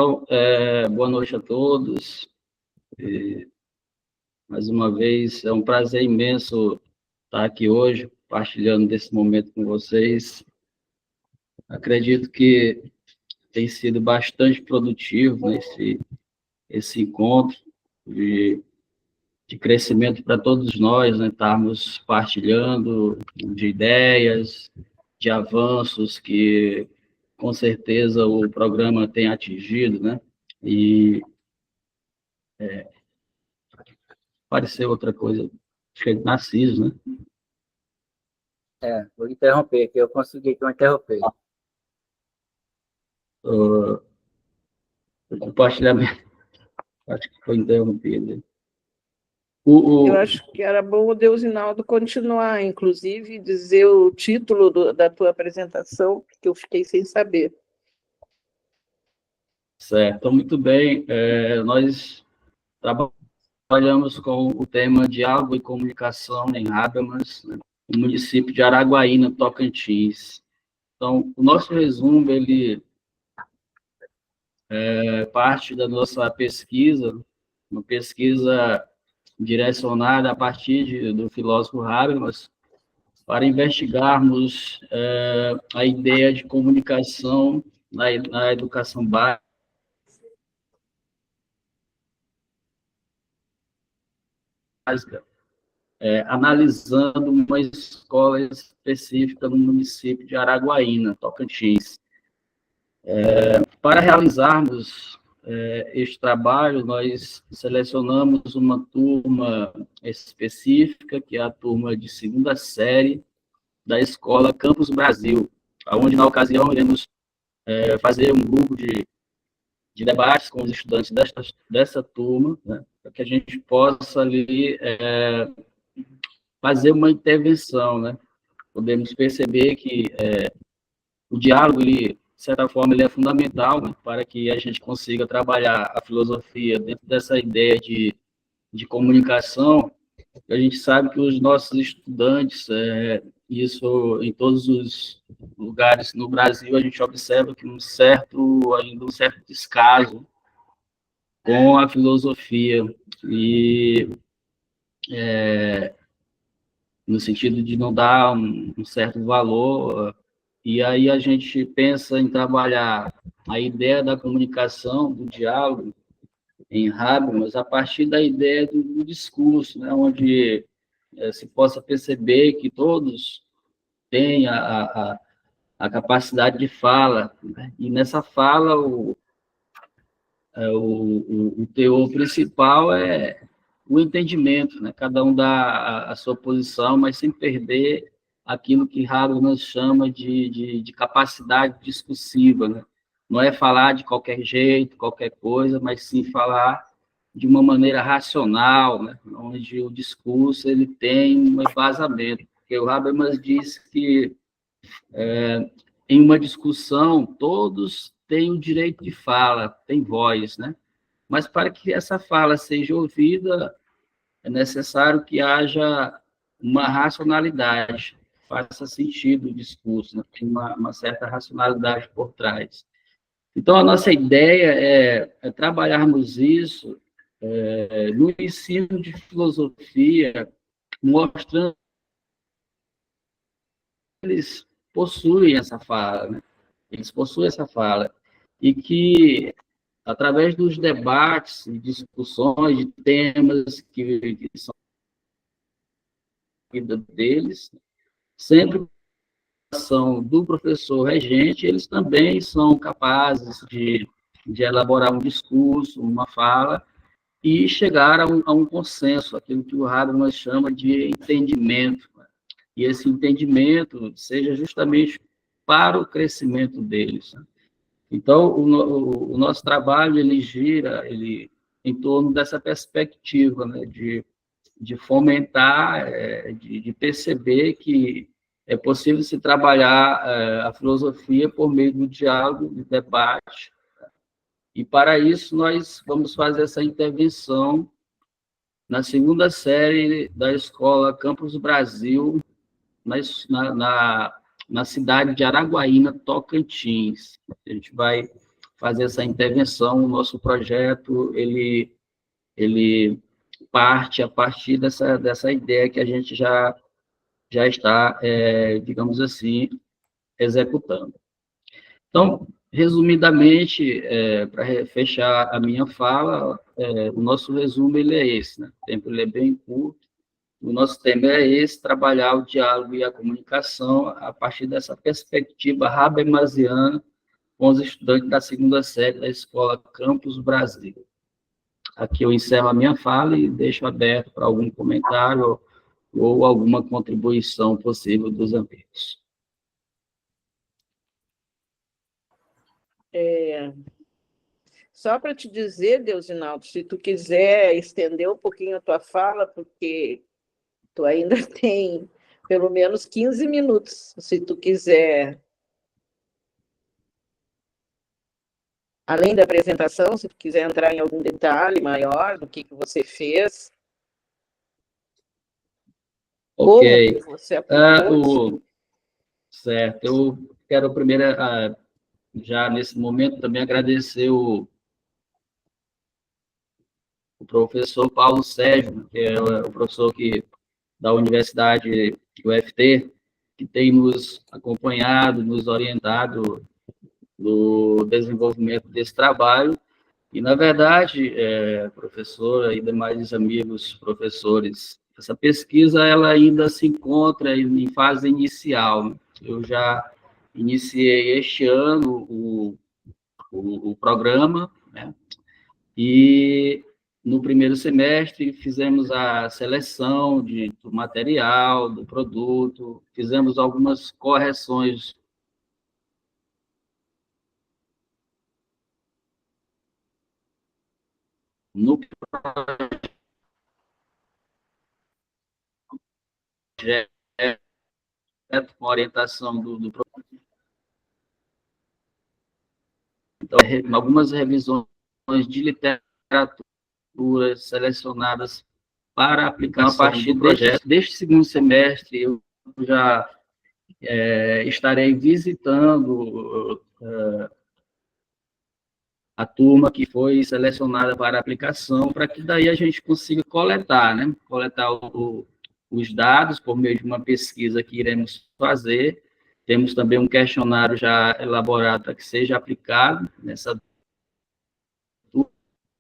Então, boa noite a todos. Mais uma vez, é um prazer imenso estar aqui hoje, partilhando desse momento com vocês. Acredito que tem sido bastante produtivo esse encontro de crescimento para todos nós, né? Estarmos partilhando de ideias, de avanços que, com certeza, o programa tem atingido, né? E apareceu outra coisa, acho que é Narciso, né? Vou interromper, que eu consegui que eu interromper. O compartilhamento, acho que foi interrompido. Eu acho que era bom o Deusinaldo continuar, inclusive, dizer o título da tua apresentação, que eu fiquei sem saber. Certo, muito bem. Nós trabalhamos com o tema Diálogo e Comunicação em Rabemas, né, no município de Araguaína, Tocantins. Então, o nosso resumo, ele é parte da nossa pesquisa, uma pesquisa direcionada a partir do filósofo Habermas, para investigarmos a ideia de comunicação na educação básica, analisando uma escola específica no município de Araguaína, Tocantins. Para realizarmos este trabalho, nós selecionamos uma turma específica, que é a turma de segunda série da Escola Campus Brasil, onde, na ocasião, iremos fazer um grupo de debates com os estudantes dessa turma, né, para que a gente possa ali fazer uma intervenção, né? Podemos perceber que o diálogo, ele, de certa forma, ele é fundamental, né, para que a gente consiga trabalhar a filosofia dentro dessa ideia de comunicação. A gente sabe que os nossos estudantes, isso em todos os lugares no Brasil, a gente observa que ainda um certo descaso com a filosofia, e no sentido de não dar um certo valor. E aí a gente pensa em trabalhar a ideia da comunicação, do diálogo, em Habermas, a partir da ideia do discurso, né, onde se possa perceber que todos têm a capacidade de fala, né? E nessa fala o teor principal é o entendimento, né? Cada um dá a sua posição, mas sem perder aquilo que Habermas chama de capacidade discursiva, né? Não é falar de qualquer jeito, qualquer coisa, mas sim falar de uma maneira racional, né? Onde o discurso ele tem um embasamento. Porque o Habermas diz que em uma discussão todos têm o direito de fala, têm voz, né? Mas para que essa fala seja ouvida, é necessário que haja uma racionalidade, faça sentido o discurso, né? Tem uma certa racionalidade por trás. Então, a nossa ideia é trabalharmos isso no ensino de filosofia, mostrando que eles possuem essa fala, né? Eles possuem essa fala, e que, através dos debates e discussões de temas que são a vida deles, sempre são do professor regente, eles também são capazes de elaborar um discurso, uma fala, e chegar a um consenso, aquilo que o Habermas chama de entendimento, né? E esse entendimento seja justamente para o crescimento deles, né? Então, o nosso trabalho, ele gira em torno dessa perspectiva, né, de fomentar, de perceber que é possível se trabalhar a filosofia por meio do diálogo, do debate, e para isso nós vamos fazer essa intervenção na segunda série da Escola Campus Brasil, na cidade de Araguaína, Tocantins. A gente vai fazer essa intervenção. O nosso projeto, ele parte a partir dessa ideia que a gente já está, digamos assim, executando. Então, resumidamente, para fechar a minha fala, o nosso resumo ele é esse, né? O tempo ele é bem curto. O nosso tema é esse: trabalhar o diálogo e a comunicação a partir dessa perspectiva habermasiana com os estudantes da segunda série da Escola Campus Brasil. Aqui eu encerro a minha fala e deixo aberto para algum comentário ou alguma contribuição possível dos amigos. Só para te dizer, Deusinaldo, se tu quiser estender um pouquinho a tua fala, porque tu ainda tem pelo menos 15 minutos, se tu quiser, além da apresentação, se tu quiser entrar em algum detalhe maior do que você fez. Ok. Como você aplicou. Certo. Eu quero primeiro, já nesse momento, também agradecer o professor Paulo Sérgio, que é o professor da Universidade UFT, que tem nos acompanhado, nos orientado no desenvolvimento desse trabalho. E, na verdade, professora e demais amigos professores, essa pesquisa ela ainda se encontra em fase inicial. Eu já iniciei este ano o programa, né? E no primeiro semestre fizemos a seleção do material, do produto, fizemos algumas correções no projeto, com a orientação do produto. Então, algumas revisões de literatura selecionadas para aplicação a partir do projeto. Deste segundo semestre, eu já estarei visitando a turma que foi selecionada para aplicação, para que daí a gente consiga coletar, né? Coletar os dados por meio de uma pesquisa que iremos fazer. Temos também um questionário já elaborado para que seja aplicado nessa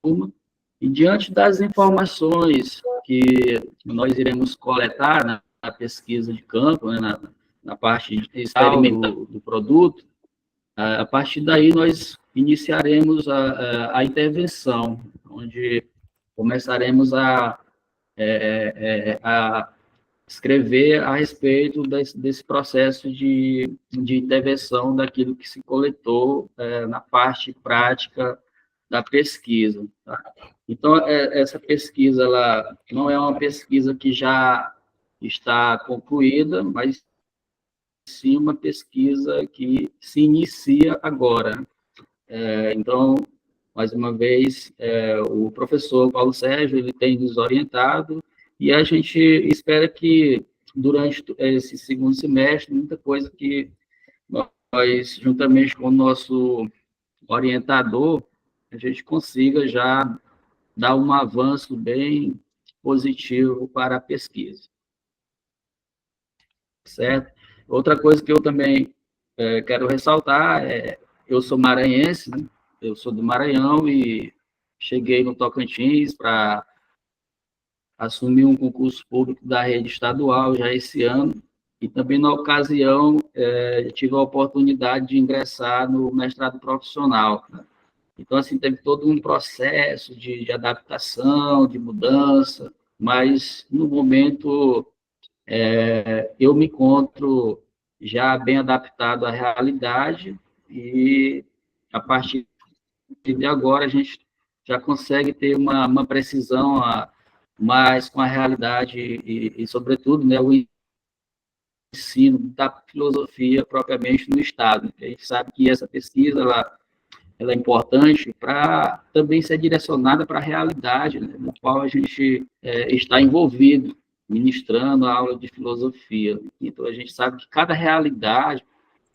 turma. E diante das informações que nós iremos coletar na pesquisa de campo, né, na parte experimental do produto, a partir daí nós iniciaremos a intervenção, onde começaremos a escrever a respeito desse processo de intervenção daquilo que se coletou na parte prática da pesquisa. Tá? Então, essa pesquisa ela não é uma pesquisa que já está concluída, mas sim uma pesquisa que se inicia agora. Então, mais uma vez, o professor Paulo Sérgio ele tem nos orientado e a gente espera que, durante esse segundo semestre, muita coisa que nós, juntamente com o nosso orientador, a gente consiga já dar um avanço bem positivo para a pesquisa. Certo? Outra coisa que eu também quero ressaltar eu sou maranhense, né? Eu sou do Maranhão e cheguei no Tocantins para assumir um concurso público da rede estadual já esse ano, e também, na ocasião, tive a oportunidade de ingressar no mestrado profissional. Né? Então, assim, teve todo um processo de adaptação, de mudança, mas, no momento, eu me encontro já bem adaptado à realidade e, a partir de agora, a gente já consegue ter uma precisão mais com a realidade e sobretudo, né, o ensino da filosofia propriamente no Estado. A gente sabe que essa pesquisa ela é importante para também ser direcionada para a realidade, né, na qual a gente está envolvido, ministrando a aula de filosofia. Então, a gente sabe que cada realidade,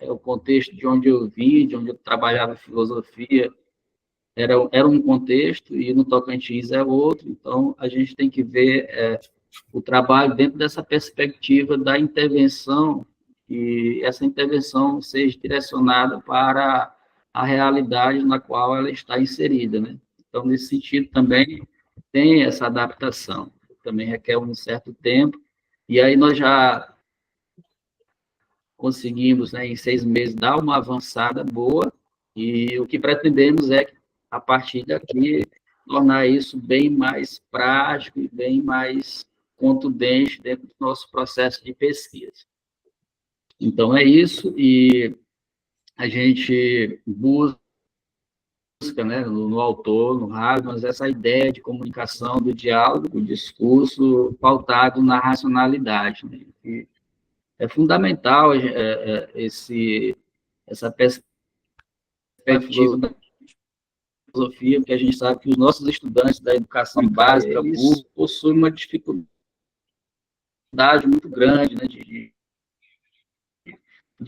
o contexto de onde eu vim, de onde eu trabalhava filosofia, era um contexto e no Tocantins é outro, então a gente tem que ver o trabalho dentro dessa perspectiva da intervenção, e essa intervenção seja direcionada para a realidade na qual ela está inserida, né? Então, nesse sentido, também tem essa adaptação, também requer um certo tempo, e aí nós já conseguimos, né, em 6 meses, dar uma avançada boa, e o que pretendemos é, a partir daqui, tornar isso bem mais prático e bem mais contundente dentro do nosso processo de pesquisa. Então, é isso, e a gente busca, né, no autor, no Habermas, essa ideia de comunicação, do diálogo, do discurso pautado na racionalidade, né? E é fundamental essa perspectiva da filosofia, porque a gente sabe que os nossos estudantes da educação básica, eles possuem uma dificuldade muito grande, né, de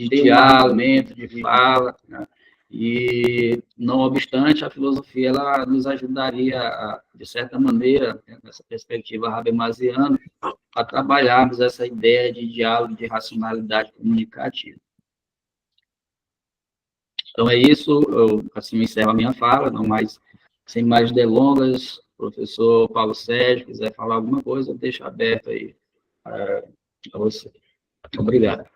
diálogo, de fala, né? E, não obstante, a filosofia ela nos ajudaria, de certa maneira, né, nessa perspectiva habermasiana, a trabalharmos essa ideia de diálogo, de racionalidade comunicativa. Então, é isso, eu assim encerro a minha fala, não mais, sem mais delongas. Professor Paulo Sérgio, quiser falar alguma coisa, deixa aberto aí para você. Obrigado.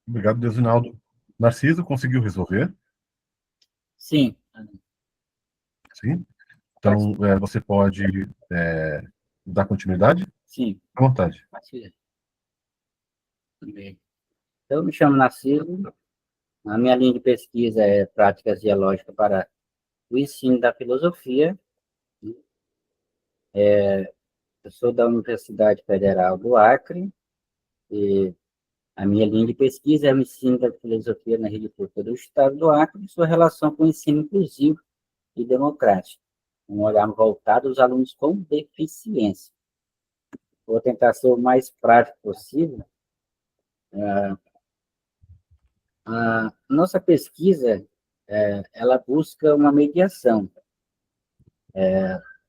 Obrigado, Desinaldo. Narciso, conseguiu resolver? Sim. Sim. Então, você pode dar continuidade? Sim. À vontade. Bem, eu me chamo Narciso. A minha linha de pesquisa é práticas dialógicas para o ensino da filosofia. Eu sou da Universidade Federal do Acre e a minha linha de pesquisa é o ensino da filosofia na rede pública do Estado do Acre e sua relação com o ensino inclusivo e democrático, um olhar voltado aos alunos com deficiência. Vou tentar ser o mais prático possível. A nossa pesquisa, ela busca uma mediação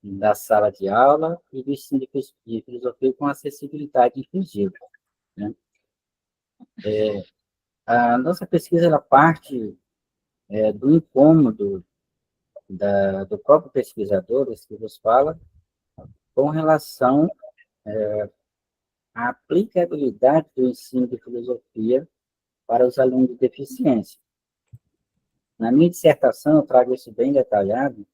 da sala de aula e do ensino de filosofia com acessibilidade inclusiva, né? A nossa pesquisa, ela parte do incômodo do próprio pesquisador, esse que vos fala, com relação à aplicabilidade do ensino de filosofia para os alunos de deficiência. Na minha dissertação, eu trago isso bem detalhado,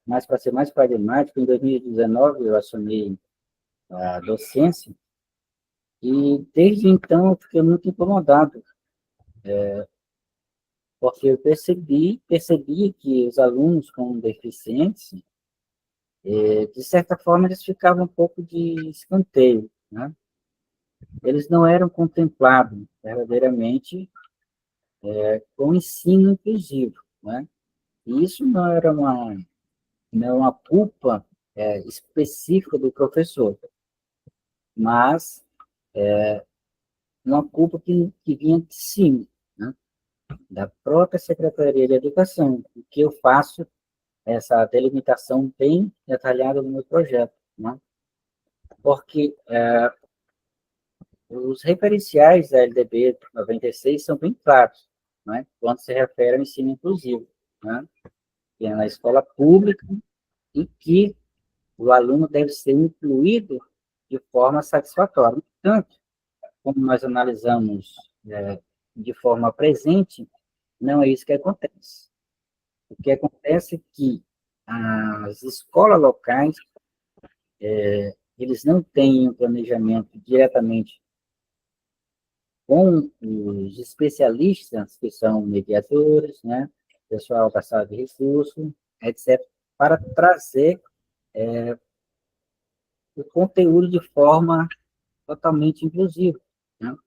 mas para ser mais pragmático, em 2019 eu assumi a docência e desde então eu fiquei muito incomodado, porque eu percebi que os alunos com deficiência, de certa forma, eles ficavam um pouco de escanteio, né? Eles não eram contemplados verdadeiramente com o ensino inclusivo, né? E isso não é uma culpa específica do professor, mas uma culpa que vinha de cima, né? Da própria Secretaria de Educação, o que eu faço essa delimitação bem detalhada no meu projeto, né? Porque os referenciais da LDB 96 são bem claros, né? Quando se refere ao ensino inclusivo, né? Que é na escola pública e que o aluno deve ser incluído de forma satisfatória. Portanto, como nós analisamos de forma presente, não é isso que acontece. O que acontece é que as escolas locais, eles não têm um planejamento diretamente com os especialistas, que são mediadores, né, pessoal da sala de recursos, etc., para trazer o conteúdo de forma totalmente inclusiva, né? O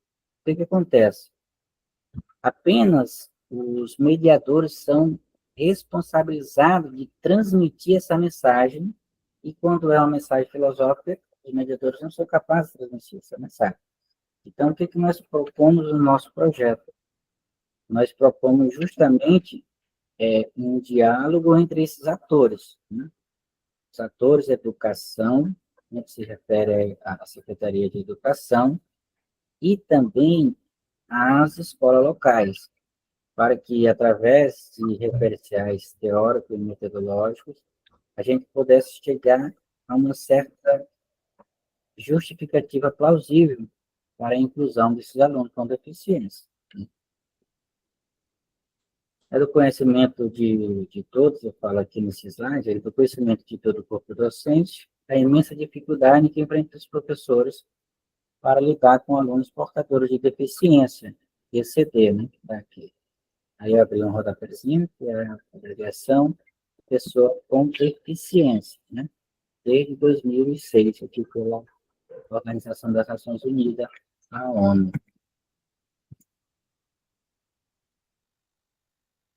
que acontece? Apenas os mediadores são responsabilizados de transmitir essa mensagem, e quando é uma mensagem filosófica, os mediadores não são capazes de transmitir essa mensagem. Então, o que nós propomos no nosso projeto? nós propomos justamente um diálogo entre esses atores, né? Os atores da educação, né, que se refere à Secretaria de Educação, e também às escolas locais, para que, através de referenciais teóricos e metodológicos, a gente pudesse chegar a uma certa justificativa plausível para a inclusão desses alunos com deficiência. É do conhecimento de todos, eu falo aqui nesse slide, é do conhecimento de todo o corpo docente, a imensa dificuldade que enfrentam os professores para lidar com alunos portadores de deficiência, ECD, né, que está aqui. Aí eu abri um rodapézinho, que é a abreviação pessoa com deficiência, né, desde 2006, aqui pela Organização das Nações Unidas, a ONU.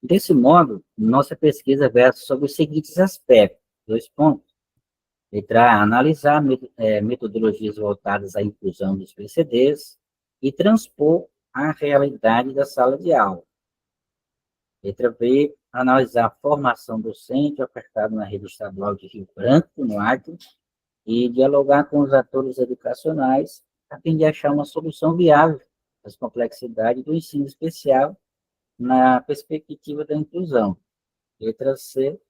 Desse modo, nossa pesquisa versa sobre os seguintes aspectos. 2 pontos. Letra A, analisar metodologias voltadas à inclusão dos PCDs e transpor a realidade da sala de aula. Letra B, analisar a formação docente ofertada na rede estadual de Rio Branco, no Acre, e dialogar com os atores educacionais a fim de achar uma solução viável às complexidades do ensino especial na perspectiva da inclusão. Letra C,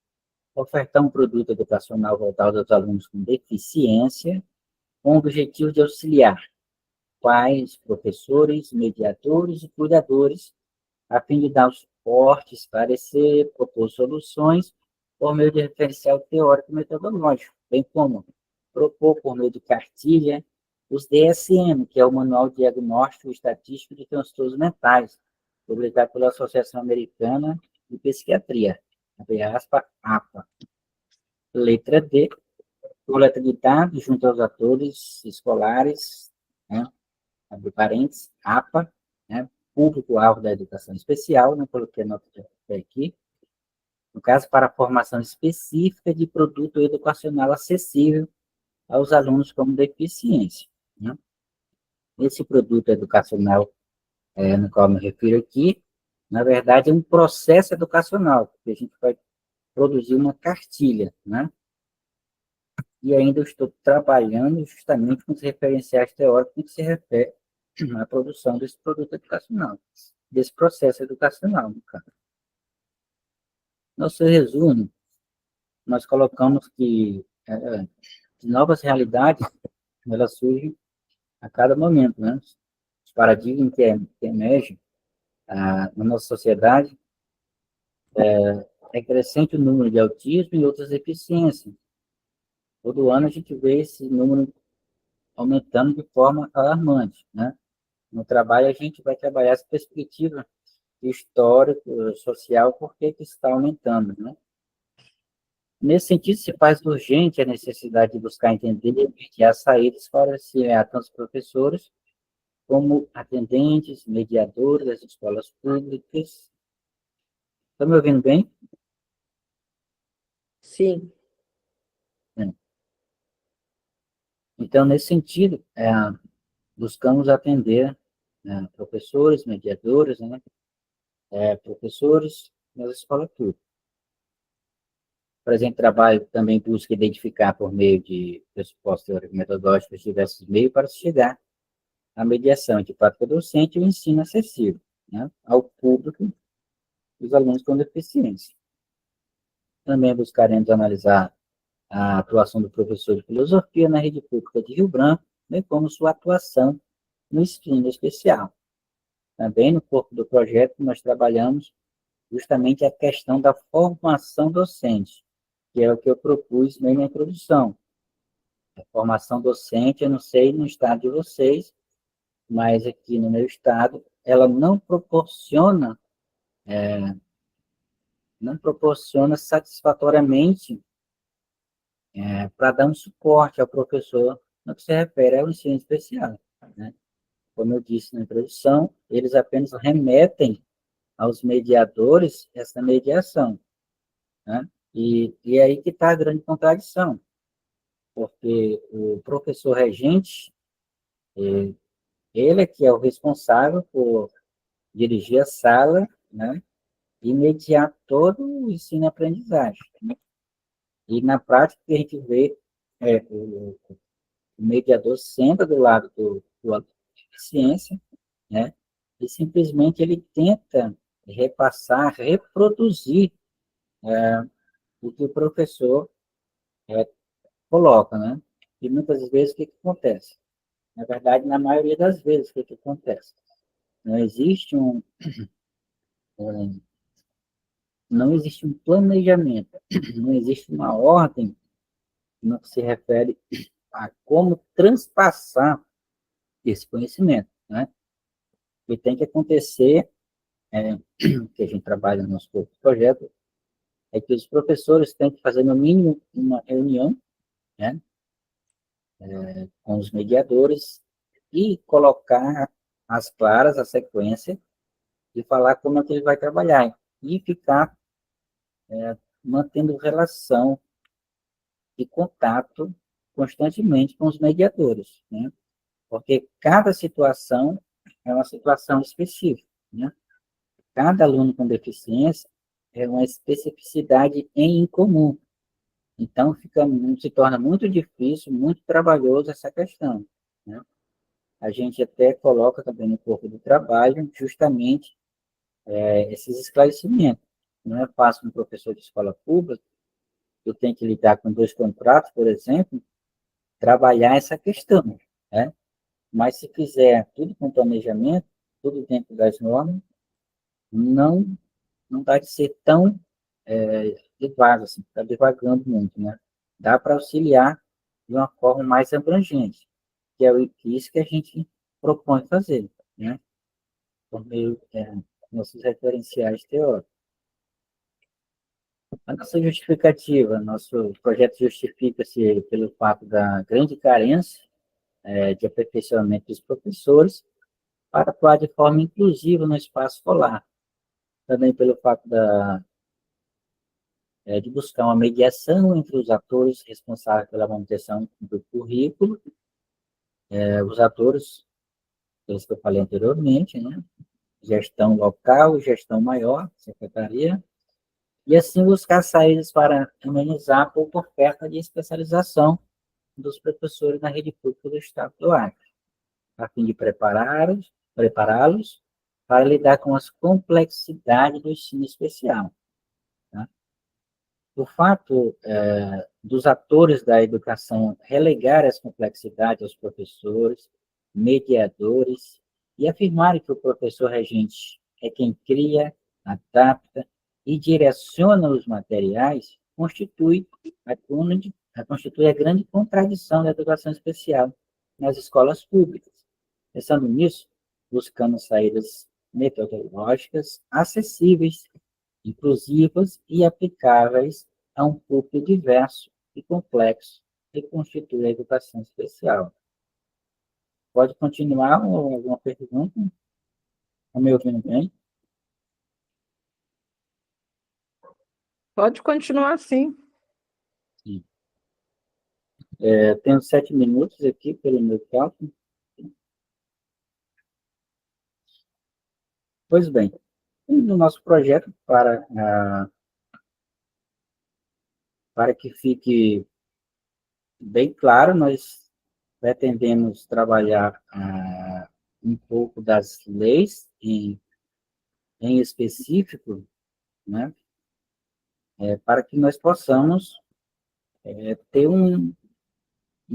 ofertar um produto educacional voltado aos alunos com deficiência, com o objetivo de auxiliar pais, professores, mediadores e cuidadores, a fim de dar o suporte, esclarecer, propor soluções por meio de referencial teórico e metodológico, bem como propor por meio de cartilha os DSM, que é o Manual Diagnóstico e Estatístico de Transtornos Mentais, publicado pela Associação Americana de Psiquiatria, abre aspas, APA. Letra D, coleta de dados junto aos atores escolares, né, abre parênteses, APA, né, público-alvo da educação especial, não coloquei a nota de aqui, no caso, para a formação específica de produto educacional acessível aos alunos com deficiência, né? Esse produto educacional, no qual me refiro aqui, na verdade, é um processo educacional, porque a gente vai produzir uma cartilha, né? E ainda eu estou trabalhando justamente com os referenciais teóricos que se refere à produção desse produto educacional, desse processo educacional, no caso. Nosso resumo, nós colocamos que novas realidades, elas surgem a cada momento, né? Os paradigmas que emergem na nossa sociedade, é crescente o número de autismo e outras deficiências. Todo ano a gente vê esse número aumentando de forma alarmante, né? No trabalho a gente vai trabalhar essa perspectiva histórica, social, por que está aumentando, né? Nesse sentido, se faz urgente a necessidade de buscar entender e mediar saídas para auxiliar tanto os professores como atendentes, mediadores das escolas públicas. Estão me ouvindo bem? Sim. Então, nesse sentido, buscamos atender professores, mediadores, né, professores nas escolas públicas. O presente trabalho também busca identificar, por meio de pressupostos teóricos metodológicos, diversos meios para se chegar à mediação entre prática docente e o ensino acessível, né, ao público dos alunos com deficiência. Também buscaremos analisar a atuação do professor de filosofia na rede pública de Rio Branco, bem como sua atuação no ensino especial. Também no corpo do projeto nós trabalhamos justamente a questão da formação docente, que é o que eu propus na introdução. A formação docente, eu não sei no estado de vocês, mas aqui no meu estado, ela não proporciona satisfatoriamente para dar um suporte ao professor no que se refere ao ensino especial, né? Como eu disse na introdução, eles apenas remetem aos mediadores essa mediação, né? E aí que está a grande contradição, porque o professor regente, ele é que é o responsável por dirigir a sala, né, e mediar todo o ensino-aprendizagem, né? E na prática, a gente vê o mediador senta do lado do aluno de deficiência, né, e simplesmente ele tenta repassar, reproduzir o que o professor coloca, né? E muitas vezes o que acontece? Na verdade, na maioria das vezes, o que acontece? Não existe um, não existe um planejamento, não existe uma ordem no que se refere a como transpassar esse conhecimento, né? E tem que acontecer, que a gente trabalha no nosso projeto, é que os professores têm que fazer, no mínimo, uma reunião, né, com os mediadores e colocar as claras, a sequência, e falar como é que ele vai trabalhar. E ficar mantendo relação e contato constantemente com os mediadores, né? Porque cada situação é uma situação específica, né? Cada aluno com deficiência é uma especificidade em comum. Então, se torna muito difícil, muito trabalhoso essa questão, né? A gente até coloca também no corpo do trabalho justamente esses esclarecimentos. Não é fácil um professor de escola pública, eu tenho que lidar com 2 contratos, por exemplo, trabalhar essa questão, né? Mas se fizer tudo com planejamento, tudo dentro das normas, não, não dá de ser tão devagar, assim, está devagando muito, né? Dá para auxiliar de uma forma mais abrangente, que é isso que a gente propõe fazer, né? Por meio nossos referenciais teóricos. A nossa justificativa, nosso projeto justifica-se pelo fato da grande carência de aperfeiçoamento dos professores para atuar de forma inclusiva no espaço escolar. Também pelo fato de buscar uma mediação entre os atores responsáveis pela manutenção do currículo, os atores, pelos que eu falei anteriormente, né? Gestão local, gestão maior, secretaria, e assim buscar saídas para amenizar a pouca oferta de especialização dos professores na rede pública do Estado do Acre, a fim de prepará-los para lidar com as complexidades do ensino especial. Tá? O fato dos atores da educação relegar as complexidades aos professores, mediadores, e afirmarem que o professor regente é quem cria, adapta e direciona os materiais, constitui a grande contradição da educação especial nas escolas públicas. Pensando nisso, buscando saídas metodológicas acessíveis, inclusivas e aplicáveis a um público diverso e complexo que constitui a educação especial. Pode continuar ou alguma pergunta? Estão me ouvindo bem? Pode continuar, sim. Sim. Tenho 7 minutos aqui pelo meu cálculo. Pois bem, no nosso projeto, para que fique bem claro, nós pretendemos trabalhar um pouco das leis em específico, né, para que nós possamos ter um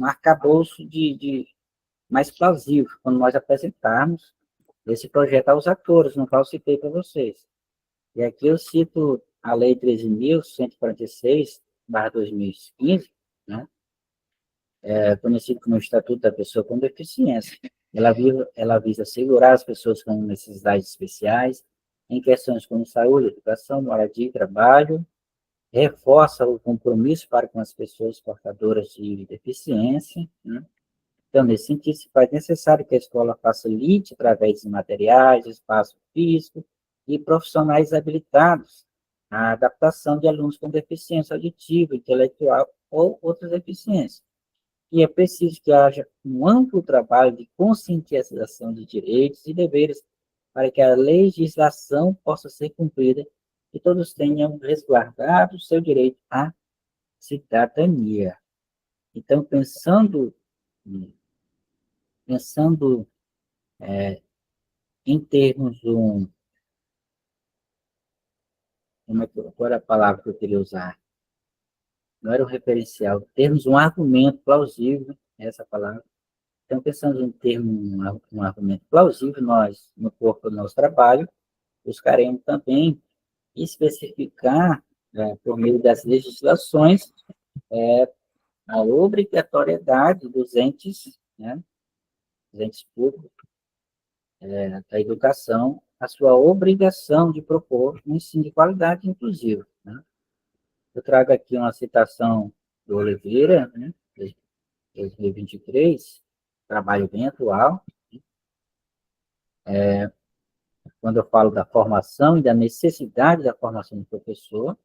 arcabouço mais plausível quando nós apresentarmos esse projeto aos atores, no qual eu citei para vocês. E aqui eu cito a Lei 13.146/2015, né, conhecido como Estatuto da Pessoa com Deficiência. Ela visa assegurar as pessoas com necessidades especiais em questões como saúde, educação, moradia e trabalho, reforça o compromisso para com as pessoas portadoras de deficiência, né? Então, nesse sentido, se faz necessário que a escola facilite, através de materiais, espaço físico e profissionais habilitados, a adaptação de alunos com deficiência auditiva, intelectual ou outras deficiências. E é preciso que haja um amplo trabalho de conscientização de direitos e deveres para que a legislação possa ser cumprida e todos tenham resguardado seu direito à cidadania. Então, pensando em termos qual era a palavra que eu queria usar? Não era um referencial, termos um argumento plausível, essa palavra. Então, pensando em termos um argumento plausível, nós, no corpo do nosso trabalho, buscaremos também especificar, por meio das legislações, a obrigatoriedade dos entes, né, dos entes públicos, da educação, a sua obrigação de propor um ensino de qualidade inclusivo. Né? Eu trago aqui uma citação do Oliveira, né, de 2023, trabalho bem atual, quando eu falo da formação e da necessidade da formação do professor.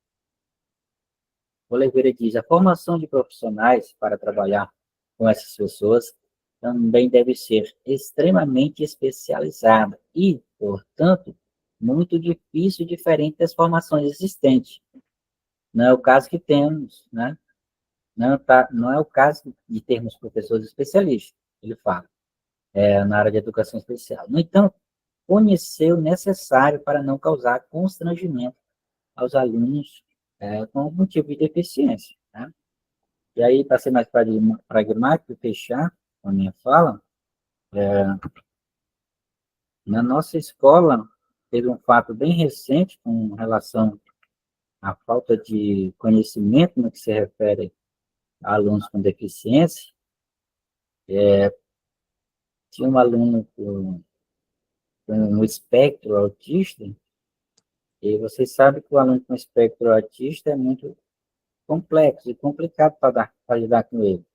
Oliveira diz: a formação de profissionais para trabalhar com essas pessoas também deve ser extremamente especializada e, portanto, muito difícil e diferente das formações existentes. Não é o caso que temos, né? Não é o caso de termos professores especialistas, ele fala, na área de educação especial. No entanto, conhecer o necessário para não causar constrangimento aos alunos com algum tipo de deficiência. Né? E aí, para ser mais pragmático e fechar a minha fala, na nossa escola, teve um fato bem recente com relação à falta de conhecimento no que se refere a alunos com deficiência. Tinha um aluno com um espectro autista, e vocês sabem que o aluno com espectro autista é muito complexo e complicado para lidar com ele.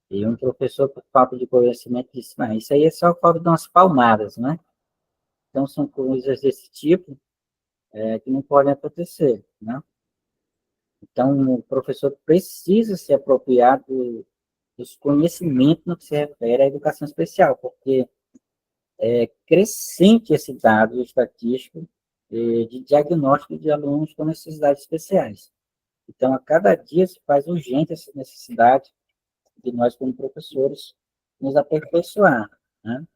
E um professor, por falta de conhecimento, disse: mas isso aí é só falta de umas palmadas, né? Então, são coisas desse tipo que não podem acontecer, né? Então, o professor precisa se apropriar dos conhecimentos no que se refere à educação especial, porque é crescente esse dado estatístico de diagnóstico de alunos com necessidades especiais. Então, a cada dia se faz urgente essa necessidade de nós, como professores, nos aperfeiçoar, né?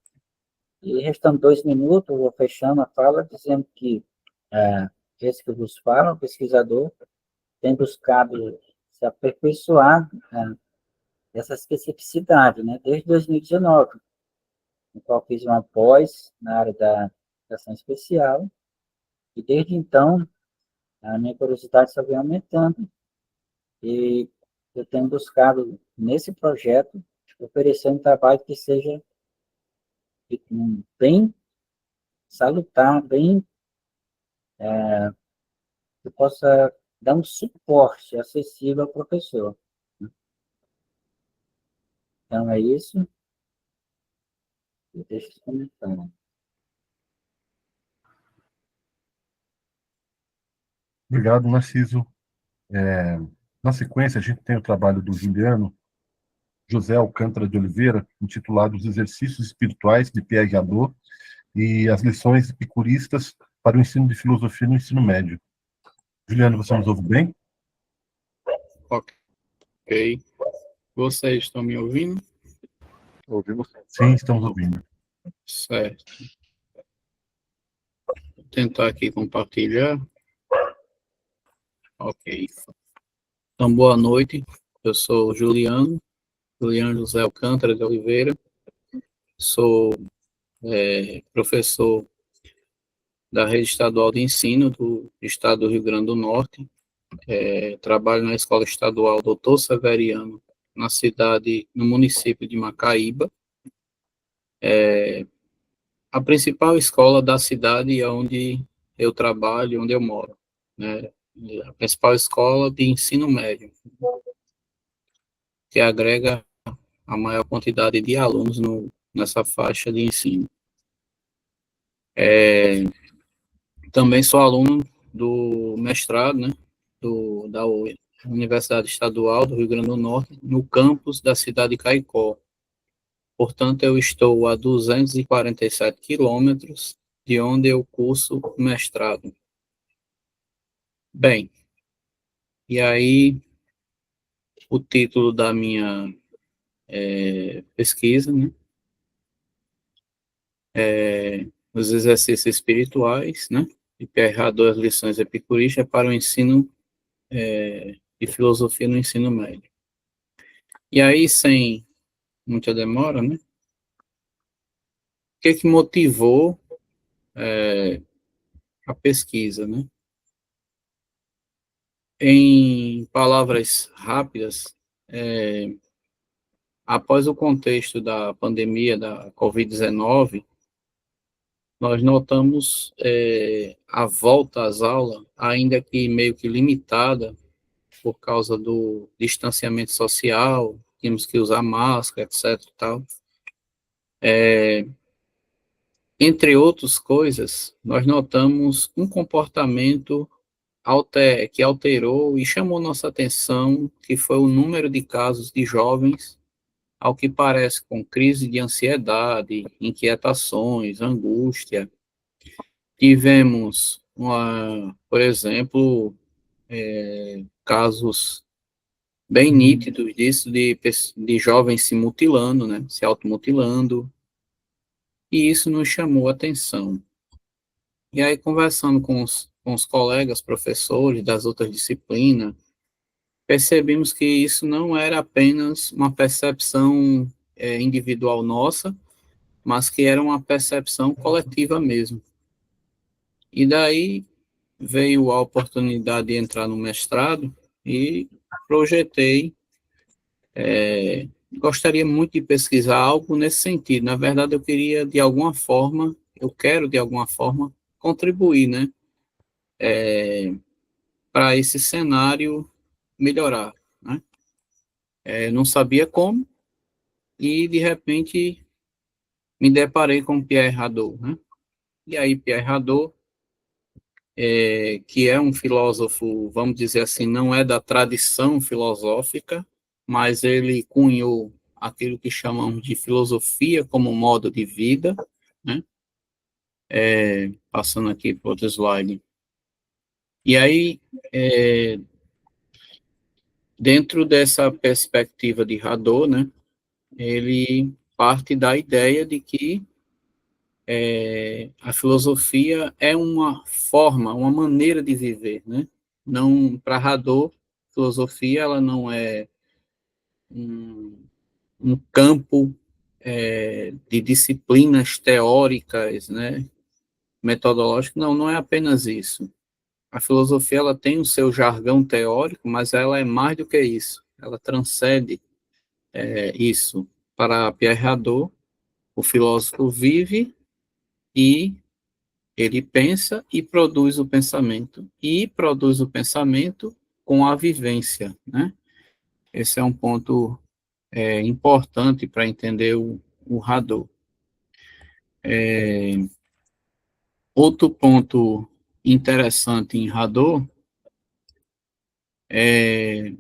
E restando 2 minutos, eu vou fechando a fala dizendo que esse que vos fala, o pesquisador, tem buscado se aperfeiçoar essa especificidade, né? Desde 2019, no qual fiz uma pós na área da educação especial, e desde então, a minha curiosidade só vem aumentando, e eu tenho buscado, nesse projeto, oferecer um trabalho que seja bem salutar, bem que possa dar um suporte acessível ao professor. Então, é isso. Eu deixo os comentários. Obrigado, Narciso. Na sequência, a gente tem o trabalho do Juliano José Alcântara de Oliveira, intitulado Os Exercícios Espirituais de Pierre Hadot e as Lições Epicuristas para o Ensino de Filosofia no Ensino Médio. Juliano, você nos ouve bem? Ok. Vocês estão me ouvindo? Ouvimos. Sim, estamos ouvindo. Certo. Vou tentar aqui compartilhar. Ok. Então, boa noite. Eu sou Juliano José Alcântara de Oliveira. Sou professor da Rede Estadual de Ensino do Estado do Rio Grande do Norte. Trabalho na Escola Estadual Doutor Severiano, no município de Macaíba. A principal escola da cidade onde eu trabalho, onde eu moro, né? A principal escola de ensino médio, que agrega a maior quantidade de alunos nessa faixa de ensino. Também sou aluno do mestrado, né, da Universidade Estadual do Rio Grande do Norte, no campus da cidade de Caicó. Portanto, eu estou a 247 quilômetros de onde eu curso o mestrado. Bem, e aí o título da minha pesquisa, né, os exercícios espirituais, né, de Pierre Hadot, as lições epicuristas para o ensino de filosofia no ensino médio. E aí, sem muita demora, né, o que motivou a pesquisa, né? Em palavras rápidas, após o contexto da pandemia da Covid-19, nós notamos a volta às aulas, ainda que meio que limitada, por causa do distanciamento social, tínhamos que usar máscara, etc. E tal. Entre outras coisas, nós notamos um comportamento que alterou e chamou nossa atenção, que foi o número de casos de jovens, ao que parece com crise de ansiedade, inquietações, angústia. Tivemos, por exemplo, casos bem nítidos disso, de jovens se mutilando, né, se automutilando, e isso nos chamou a atenção. E aí, conversando com os colegas, professores das outras disciplinas, percebemos que isso não era apenas uma percepção individual nossa, mas que era uma percepção coletiva mesmo. E daí veio a oportunidade de entrar no mestrado e projetei, gostaria muito de pesquisar algo nesse sentido. Na verdade, eu quero de alguma forma contribuir, né, para esse cenário melhorar, né? Não sabia como, e de repente me deparei com Pierre Hadot, né? E aí Pierre Hadot, que é um filósofo, vamos dizer assim, não é da tradição filosófica, mas ele cunhou aquilo que chamamos de filosofia como modo de vida, né? Passando aqui para outro slide. E aí, dentro dessa perspectiva de Hadot, né, ele parte da ideia de que a filosofia é uma forma, uma maneira de viver, né? Não, para Hadot, filosofia ela não é um campo de disciplinas teóricas, né? Metodológico, não é apenas isso. A filosofia ela tem o seu jargão teórico, mas ela é mais do que isso. Ela transcende isso. Para Pierre Hadot, o filósofo vive e ele pensa e produz o pensamento. E produz o pensamento com a vivência, né? Esse é um ponto importante para entender o Hadot. Outro ponto interessante em Hadot é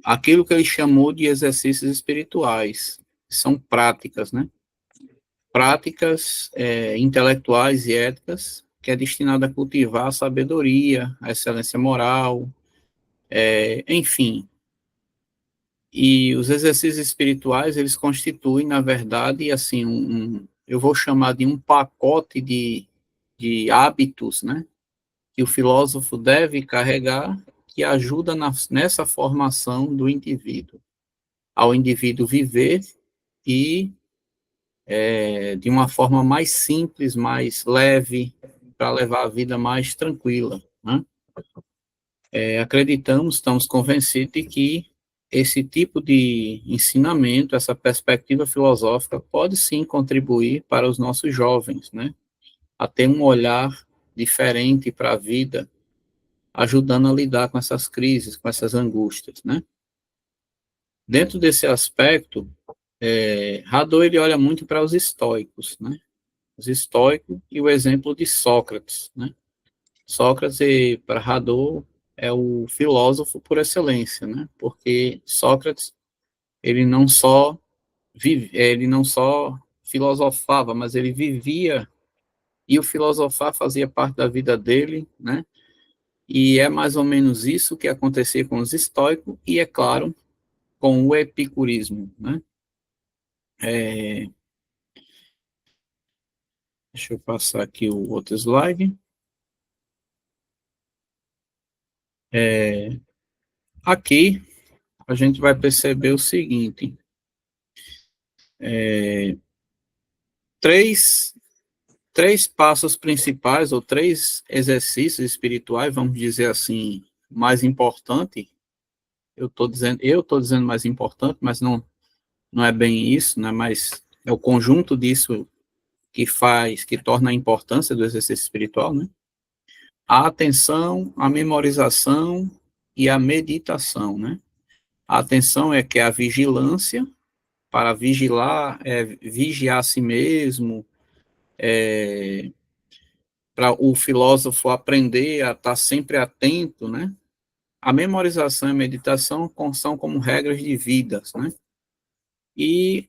aquilo que ele chamou de exercícios espirituais. São práticas, né? Práticas intelectuais e éticas que é destinada a cultivar a sabedoria, a excelência moral, enfim. E os exercícios espirituais, eles constituem, na verdade, assim, eu vou chamar de um pacote de hábitos, né, que o filósofo deve carregar, que ajuda nessa formação do indivíduo, ao indivíduo viver e de uma forma mais simples, mais leve, para levar a vida mais tranquila, né? Acreditamos, estamos convencidos de que esse tipo de ensinamento, essa perspectiva filosófica pode sim contribuir para os nossos jovens, né? A ter um olhar diferente para a vida, ajudando a lidar com essas crises, com essas angústias, né? Dentro desse aspecto, Hadot ele olha muito para os estoicos, né? Os estoicos e o exemplo de Sócrates, né? Sócrates, para Hadot, é o filósofo por excelência, né? Porque Sócrates, ele não só filosofava, mas ele vivia e o filosofar fazia parte da vida dele, né? E é mais ou menos isso que acontecia com os estoicos e, é claro, com o epicurismo, né? Deixa eu passar aqui o outro slide. Aqui a gente vai perceber o seguinte: três, três passos principais, ou três exercícios espirituais, vamos dizer assim, mais importante. Eu tô dizendo mais importante, mas não é bem isso, né? Mas é o conjunto disso que torna a importância do exercício espiritual, né? A atenção, a memorização e a meditação, né? A atenção é que é a vigilância, para vigiar a si mesmo, para o filósofo aprender a estar sempre atento, né? A memorização e a meditação são como regras de vida, né? E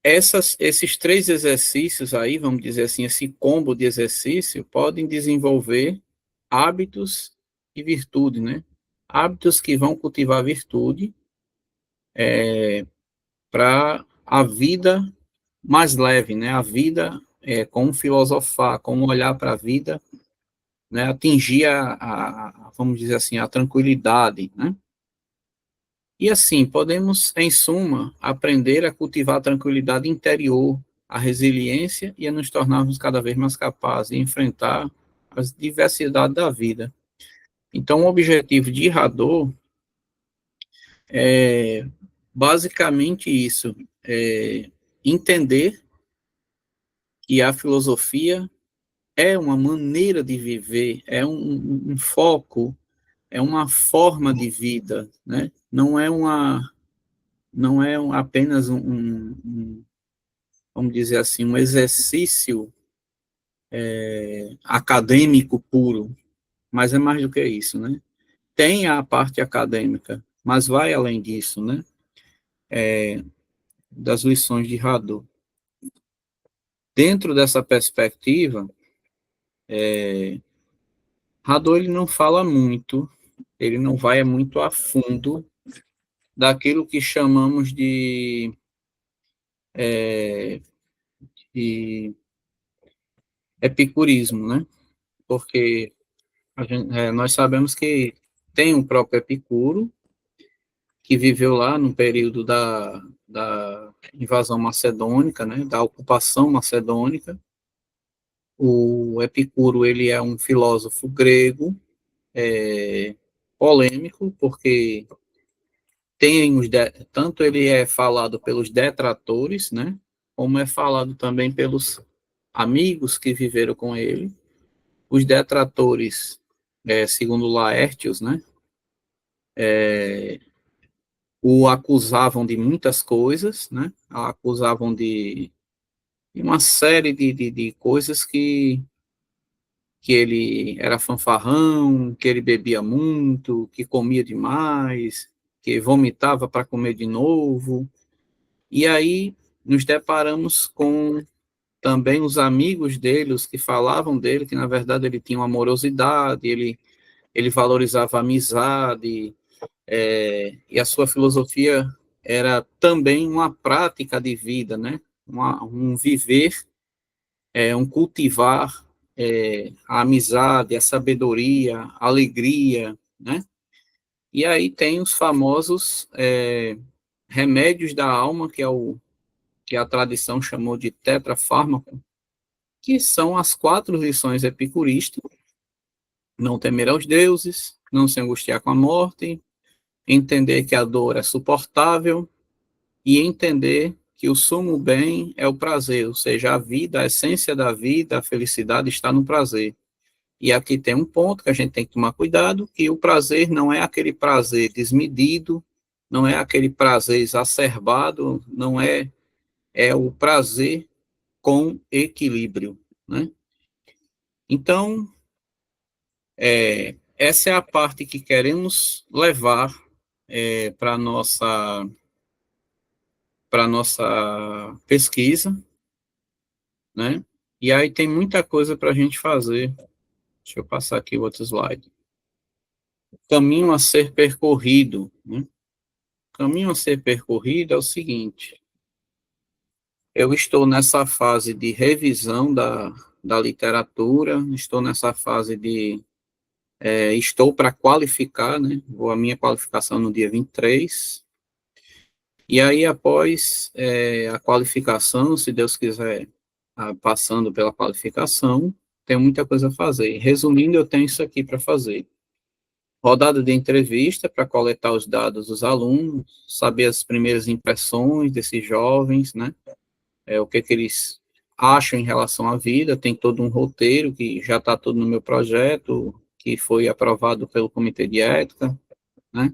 esses três exercícios aí, vamos dizer assim, esse combo de exercício, podem desenvolver hábitos e virtude, né? Hábitos que vão cultivar virtude para a vida mais leve, né? A vida como filosofar, como olhar para a vida, né? Atingir vamos dizer assim, a tranquilidade, né? E assim, podemos, em suma, aprender a cultivar a tranquilidade interior, a resiliência e a nos tornarmos cada vez mais capazes de enfrentar as diversidades da vida. Então, o objetivo de Hadot é basicamente isso, entender que a filosofia é uma maneira de viver, é um foco, é uma forma de vida, né? Não é apenas vamos dizer assim, um exercício acadêmico puro, mas é mais do que isso, né? Tem a parte acadêmica, mas vai além disso, né? Das lições de Hadot. Dentro dessa perspectiva, Hadot ele não fala muito, ele não vai muito a fundo daquilo que chamamos de epicurismo, né? Porque nós sabemos que tem o próprio Epicuro, que viveu lá no período da invasão macedônica, né, da ocupação macedônica. O Epicuro ele é um filósofo grego, polêmico, porque tanto ele é falado pelos detratores, né, como é falado também pelos amigos que viveram com ele. Os detratores, segundo Laertius, né, o acusavam de muitas coisas, né, o acusavam de uma série de coisas que ele era fanfarrão, que ele bebia muito, que comia demais, que vomitava para comer de novo. E aí nos deparamos com também os amigos dele, os que falavam dele, que na verdade ele tinha uma amorosidade, ele valorizava a amizade, e a sua filosofia era também uma prática de vida, né? Um viver, um cultivar a amizade, a sabedoria, a alegria, né? E aí tem os famosos remédios da alma, que a tradição chamou de tetrafármaco, que são as 4 lições epicuristas: não temer aos deuses, não se angustiar com a morte, entender que a dor é suportável e entender que o sumo bem é o prazer, ou seja, a vida, a essência da vida, a felicidade está no prazer. E aqui tem um ponto que a gente tem que tomar cuidado, que o prazer não é aquele prazer desmedido, não é aquele prazer exacerbado, não é o prazer com equilíbrio, né? Então, essa é a parte que queremos levar para nossa pesquisa, né? E aí tem muita coisa para a gente fazer. Deixa eu passar aqui o outro slide. Caminho a ser percorrido, né? Caminho a ser percorrido é o seguinte: eu estou nessa fase de revisão da literatura, estou nessa fase de estou para qualificar, né? A minha qualificação no dia 23. E aí, após a qualificação, se Deus quiser, passando pela qualificação, tem muita coisa a fazer. Resumindo, eu tenho isso aqui para fazer. Rodada de entrevista para coletar os dados dos alunos, saber as primeiras impressões desses jovens, né? O que eles acham em relação à vida. Tem todo um roteiro que já está todo no meu projeto, que foi aprovado pelo Comitê de Ética, né?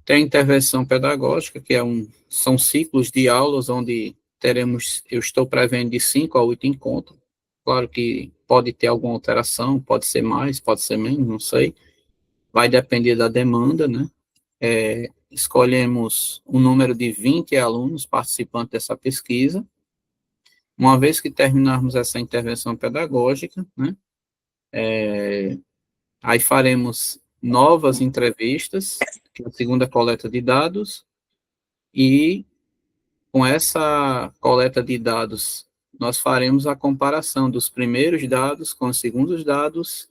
Tem a intervenção pedagógica, que são ciclos de aulas onde eu estou prevendo de 5 a 8 encontros. Claro que pode ter alguma alteração, pode ser mais, pode ser menos, não sei. Vai depender da demanda, né? Escolhemos um número de 20 alunos participantes dessa pesquisa. Uma vez que terminarmos essa intervenção pedagógica, né? Aí faremos novas entrevistas, que é a segunda coleta de dados, e com essa coleta de dados, nós faremos a comparação dos primeiros dados com os segundos dados,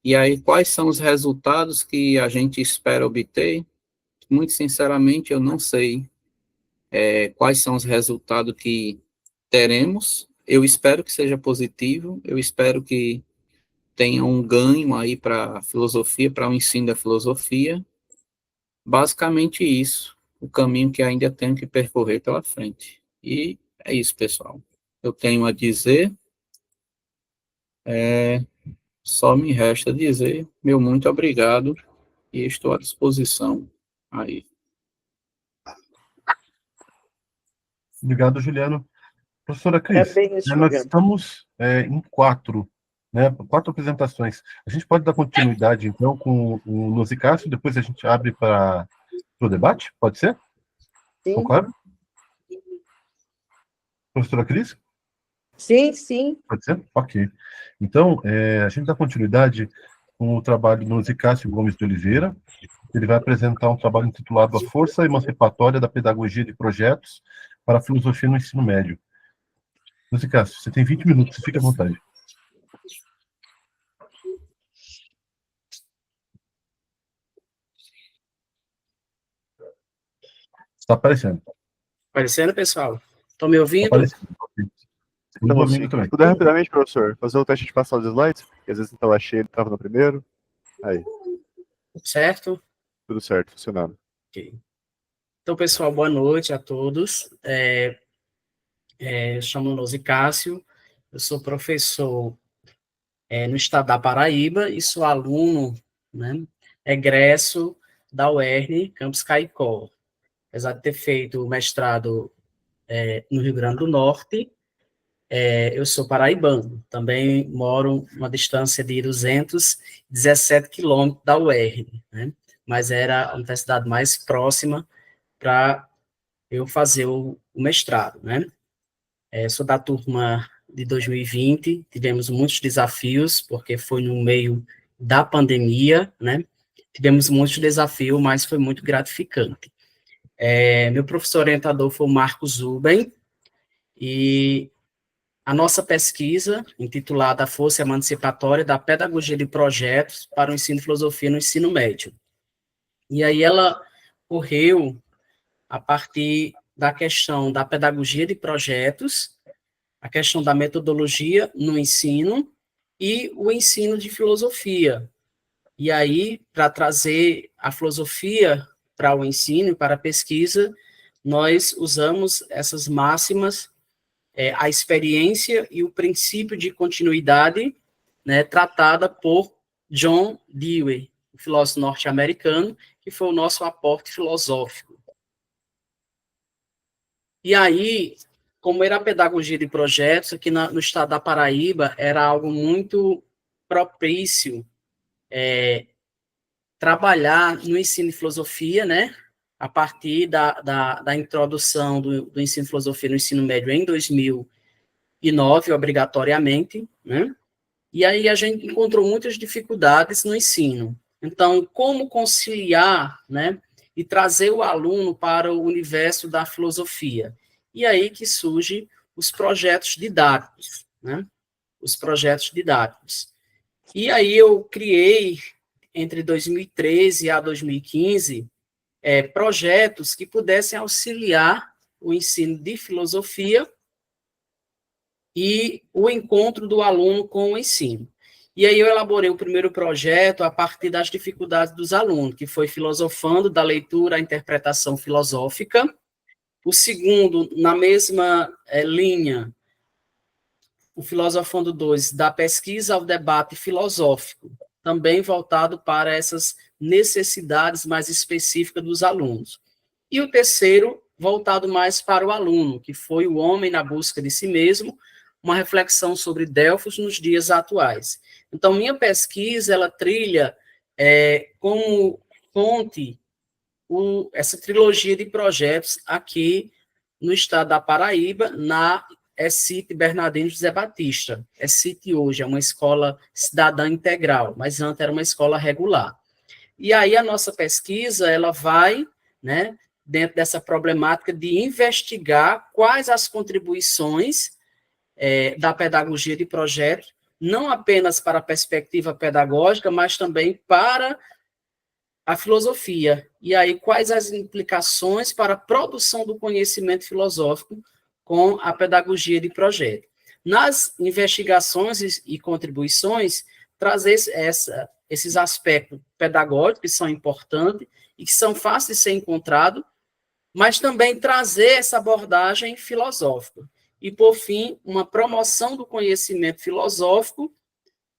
e aí quais são os resultados que a gente espera obter. Muito sinceramente, eu não sei quais são os resultados que teremos. Eu espero que seja positivo, eu espero que tenha um ganho aí para a filosofia, para o ensino da filosofia. Basicamente isso, o caminho que ainda tenho que percorrer pela frente. E é isso, pessoal. Eu tenho a dizer, só me resta dizer meu muito obrigado e estou à disposição aí. Obrigado, Juliano. Professora É Cris, bem isso, nós Juliano. estamos em 4, né, 4 apresentações. A gente pode dar continuidade, então, com o Nosicácio, depois a gente abre para o debate? Pode ser? Sim, Concorda? Professora Cris? sim, sim. Pode ser? Ok. Então, a gente dá continuidade com o trabalho do Nosicácio Gomes de Oliveira. Ele vai apresentar um trabalho intitulado A Força Emancipatória da Pedagogia de Projetos para a Filosofia no Ensino Médio. Nosicácio, você tem 20 minutos, fique à vontade. Está aparecendo. Aparecendo, pessoal? Estão me Está ouvindo? aparecendo. Estamos Então, sim. ouvindo também. Puder rapidamente, professor, fazer o teste de passar os slides, porque às vezes não estava cheio, ele estava no primeiro. Aí, Certo? tudo certo, funcionando. Ok. Então, pessoal, boa noite a todos. Eu chamo Nosy Cássio, eu sou professor no estado da Paraíba e sou aluno, né, egresso da UERN, Campus Caicó. Apesar de ter feito o mestrado no Rio Grande do Norte, eu sou paraibano. Também moro uma distância de 217 quilômetros da UERN, né? Mas era a universidade mais próxima para eu fazer o mestrado, né? Sou da turma de 2020, tivemos muitos desafios, porque foi no meio da pandemia, né? Tivemos muitos desafios, mas foi muito gratificante. Meu professor orientador foi o Marcos Zuben, e a nossa pesquisa, intitulada A Força Emancipatória da Pedagogia de Projetos para o Ensino de Filosofia no Ensino Médio. E aí ela correu a partir da questão da pedagogia de projetos, a questão da metodologia no ensino e o ensino de filosofia. E aí, para trazer a filosofia para o ensino, para a pesquisa, nós usamos essas máximas, a experiência e o princípio de continuidade, né, tratada por John Dewey, um filósofo norte-americano, que foi o nosso aporte filosófico. E aí, como era a pedagogia de projetos, aqui no estado da Paraíba, era algo muito propício trabalhar no ensino de filosofia, né, a partir da introdução do ensino de filosofia no ensino médio em 2000 2009, obrigatoriamente, né? E aí a gente encontrou muitas dificuldades no ensino. Então, como conciliar, né, e trazer o aluno para o universo da filosofia? E aí que surgem os projetos didáticos, né? Os projetos didáticos. E aí eu criei, entre 2013 a 2015, projetos que pudessem auxiliar o ensino de filosofia e o encontro do aluno com o ensino. E aí eu elaborei o primeiro projeto a partir das dificuldades dos alunos, que foi filosofando da leitura à interpretação filosófica. O segundo, na mesma linha, o Filosofando 2, da pesquisa ao debate filosófico, também voltado para essas necessidades mais específicas dos alunos. E o terceiro, voltado mais para o aluno, que foi o homem na busca de si mesmo, uma reflexão sobre Delfos nos dias atuais. Então, minha pesquisa, ela trilha como fonte essa trilogia de projetos aqui no estado da Paraíba, na ECIT Bernardino José Batista. ECIT hoje é uma escola cidadã integral, mas antes era uma escola regular. E aí a nossa pesquisa, ela vai, né, dentro dessa problemática de investigar quais as contribuições da pedagogia de projeto, não apenas para a perspectiva pedagógica, mas também para a filosofia. E aí, quais as implicações para a produção do conhecimento filosófico com a pedagogia de projeto. Nas investigações e contribuições, trazer esses aspectos pedagógicos que são importantes e que são fáceis de ser encontrados, mas também trazer essa abordagem filosófica. E, por fim, uma promoção do conhecimento filosófico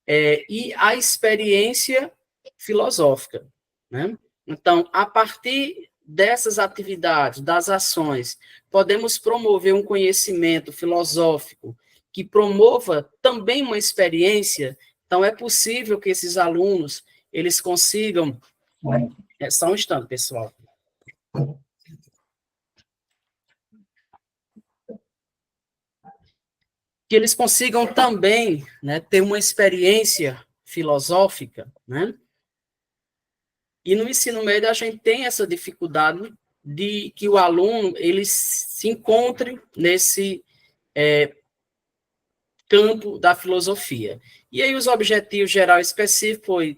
e a experiência filosófica, né? Então, a partir dessas atividades, das ações, podemos promover um conhecimento filosófico que promova também uma experiência. Então, é possível que esses alunos, eles consigam... Só um instante, pessoal. Que eles consigam também, né, ter uma experiência filosófica, né? E no ensino médio a gente tem essa dificuldade de que o aluno ele se encontre nesse campo da filosofia. E aí os objetivos geral e específico foi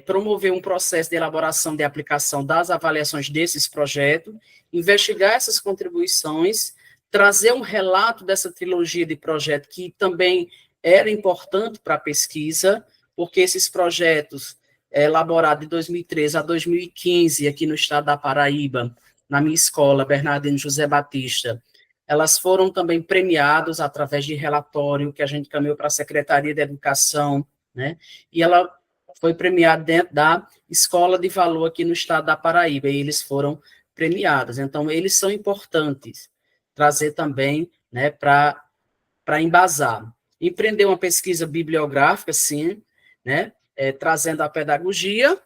promover um processo de elaboração de aplicação das avaliações desses projetos, investigar essas contribuições, trazer um relato dessa trilogia de projeto que também era importante para a pesquisa, porque esses projetos elaborados de 2013 a 2015, aqui no estado da Paraíba, na minha escola, Bernardino José Batista, elas foram também premiadas através de relatório que a gente caminhou para a Secretaria de Educação, né? E ela foi premiada dentro da Escola de Valor aqui no estado da Paraíba, e eles foram premiados. Então, eles são importantes trazer também, né, para embasar. Empreender uma pesquisa bibliográfica, sim, né, trazendo a pedagogia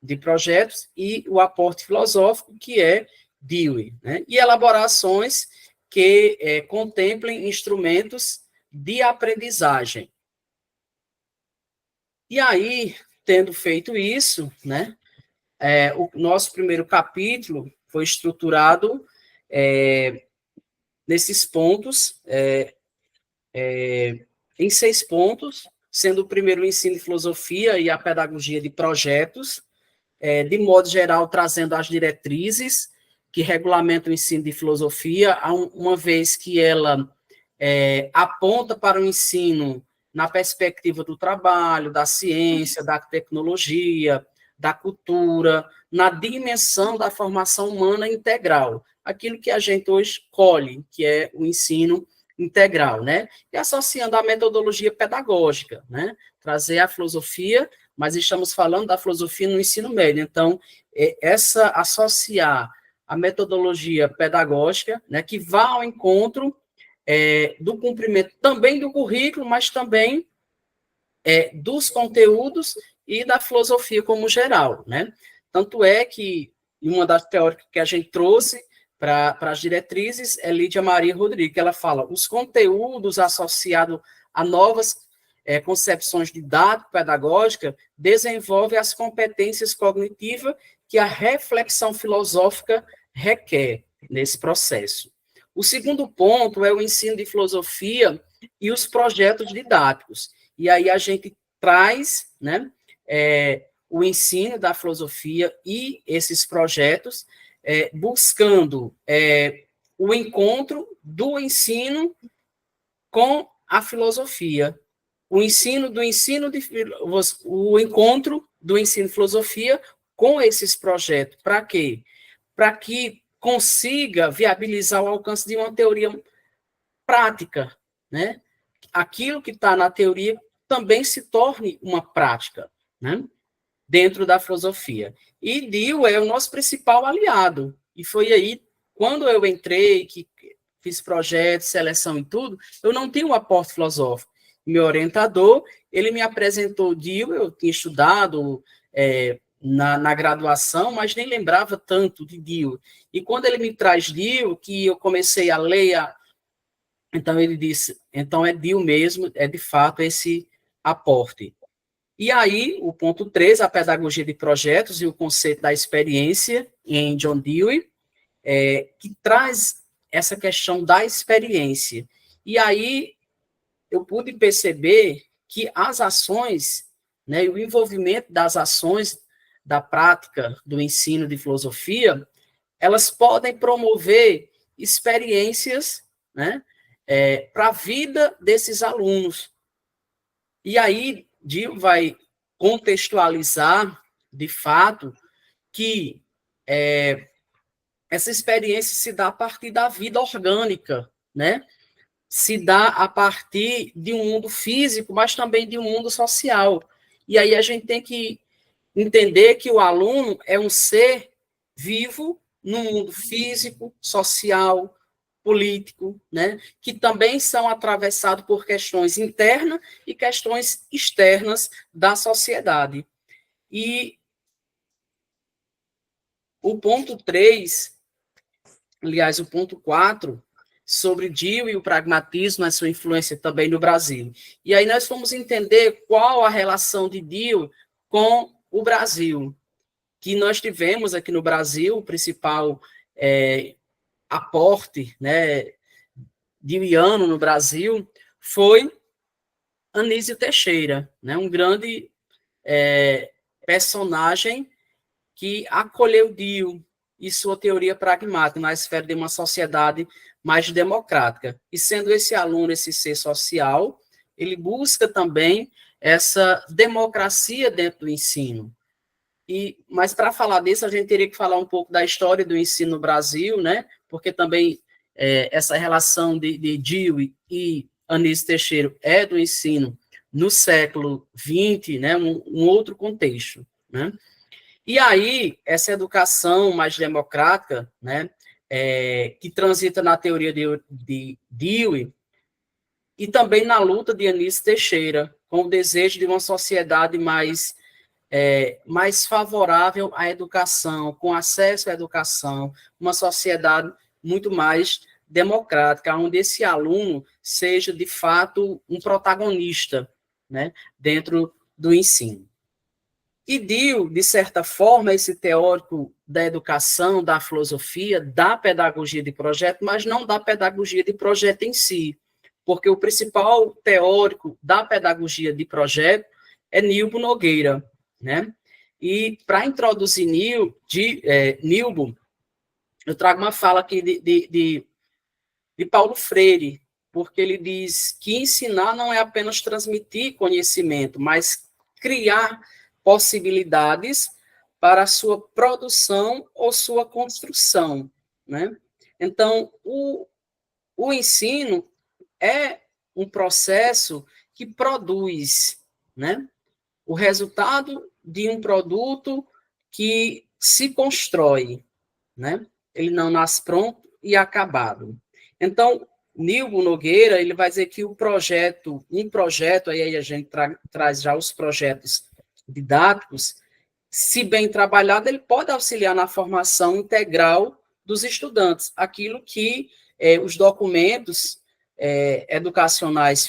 de projetos e o aporte filosófico, que é Dewey, né, e elaborações que contemplem instrumentos de aprendizagem. E aí, tendo feito isso, né, o nosso primeiro capítulo foi estruturado nesses pontos, em 6 pontos, sendo o primeiro o ensino de filosofia e a pedagogia de projetos, de modo geral, trazendo as diretrizes que regulamentam o ensino de filosofia, uma vez que ela aponta para o ensino na perspectiva do trabalho, da ciência, da tecnologia, da cultura, na dimensão da formação humana integral, aquilo que a gente hoje colhe, que é o ensino integral, né? E associando a metodologia pedagógica, né? Trazer a filosofia, mas estamos falando da filosofia no ensino médio. Então, associar a metodologia pedagógica, né, que vá ao encontro do cumprimento também do currículo, mas também dos conteúdos e da filosofia como geral, né? Tanto é que uma das teóricas que a gente trouxe para as diretrizes é Lídia Maria Rodrigues, que ela fala: os conteúdos associados a novas concepções didático-pedagógicas desenvolvem as competências cognitivas que a reflexão filosófica requer nesse processo. O segundo ponto é o ensino de filosofia e os projetos didáticos. E aí a gente traz, né, o ensino da filosofia e esses projetos, buscando o encontro do ensino com a filosofia, o encontro do ensino de filosofia com esses projetos. Para quê? Para que consiga viabilizar o alcance de uma teoria prática, né? Aquilo que está na teoria também se torne uma prática, né? Dentro da filosofia. E Dewey é o nosso principal aliado. E foi aí, quando eu entrei, que fiz projetos, seleção e tudo, eu não tinha um aporte filosófico. Meu orientador, ele me apresentou Dewey, eu tinha estudado na graduação, mas nem lembrava tanto de Dewey. E quando ele me traz Dewey, que eu comecei a ler, então ele disse, então é Dewey mesmo, é de fato esse aporte. E aí, o ponto 3, a pedagogia de projetos e o conceito da experiência em John Dewey, que traz essa questão da experiência. E aí, eu pude perceber que as ações, né, o envolvimento das ações da prática do ensino de filosofia, elas podem promover experiências, né, para a vida desses alunos. E aí, Dewey vai contextualizar, de fato, que essa experiência se dá a partir da vida orgânica, né? Se dá a partir de um mundo físico, mas também de um mundo social. E aí a gente tem que entender que o aluno é um ser vivo no mundo físico, social, político, né, que também são atravessados por questões internas e questões externas da sociedade. E o ponto 3, aliás, o ponto 4, sobre Dewey e o pragmatismo, a sua influência também no Brasil. E aí nós vamos entender qual a relação de Dewey com o Brasil, que nós tivemos aqui no Brasil, o principal aporte, né, dewiano no Brasil, foi Anísio Teixeira, né, um grande personagem que acolheu Dewey e sua teoria pragmática na esfera de uma sociedade mais democrática. E sendo esse aluno, esse ser social, ele busca também essa democracia dentro do ensino. Mas para falar disso, a gente teria que falar um pouco da história do ensino no Brasil, né? Porque também essa relação de Dewey e Anísio Teixeira é do ensino no século XX, né? Um outro contexto, né? E aí, essa educação mais democrática, né, que transita na teoria de Dewey e também na luta de Anísio Teixeira, com o desejo de uma sociedade mais favorável à educação, com acesso à educação, uma sociedade muito mais democrática, onde esse aluno seja, de fato, um protagonista, né, dentro do ensino. E Dewey, de certa forma, esse teórico da educação, da filosofia, da pedagogia de projeto, mas não da pedagogia de projeto em si, porque o principal teórico da pedagogia de projeto é Nilbo Nogueira, né? E para introduzir Nilbo, eu trago uma fala aqui de Paulo Freire, porque ele diz que ensinar não é apenas transmitir conhecimento, mas criar possibilidades para a sua produção ou sua construção, né? Então, o ensino é um processo que produz, né, o resultado de um produto que se constrói, né? Ele não nasce pronto e acabado. Então, Nilbo Nogueira, ele vai dizer que um projeto, aí a gente traz já os projetos didáticos, se bem trabalhado, ele pode auxiliar na formação integral dos estudantes, aquilo que os documentos educacionais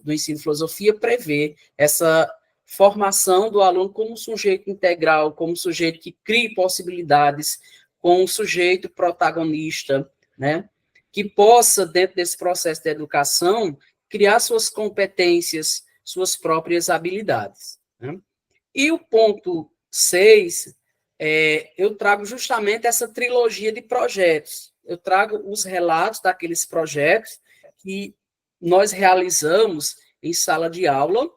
do ensino de filosofia prevê, essa formação do aluno como sujeito integral, como sujeito que crie possibilidades, como um sujeito protagonista, né, que possa, dentro desse processo de educação, criar suas competências, suas próprias habilidades, né? E o ponto 6, eu trago justamente essa trilogia de projetos. Eu trago os relatos daqueles projetos que nós realizamos em sala de aula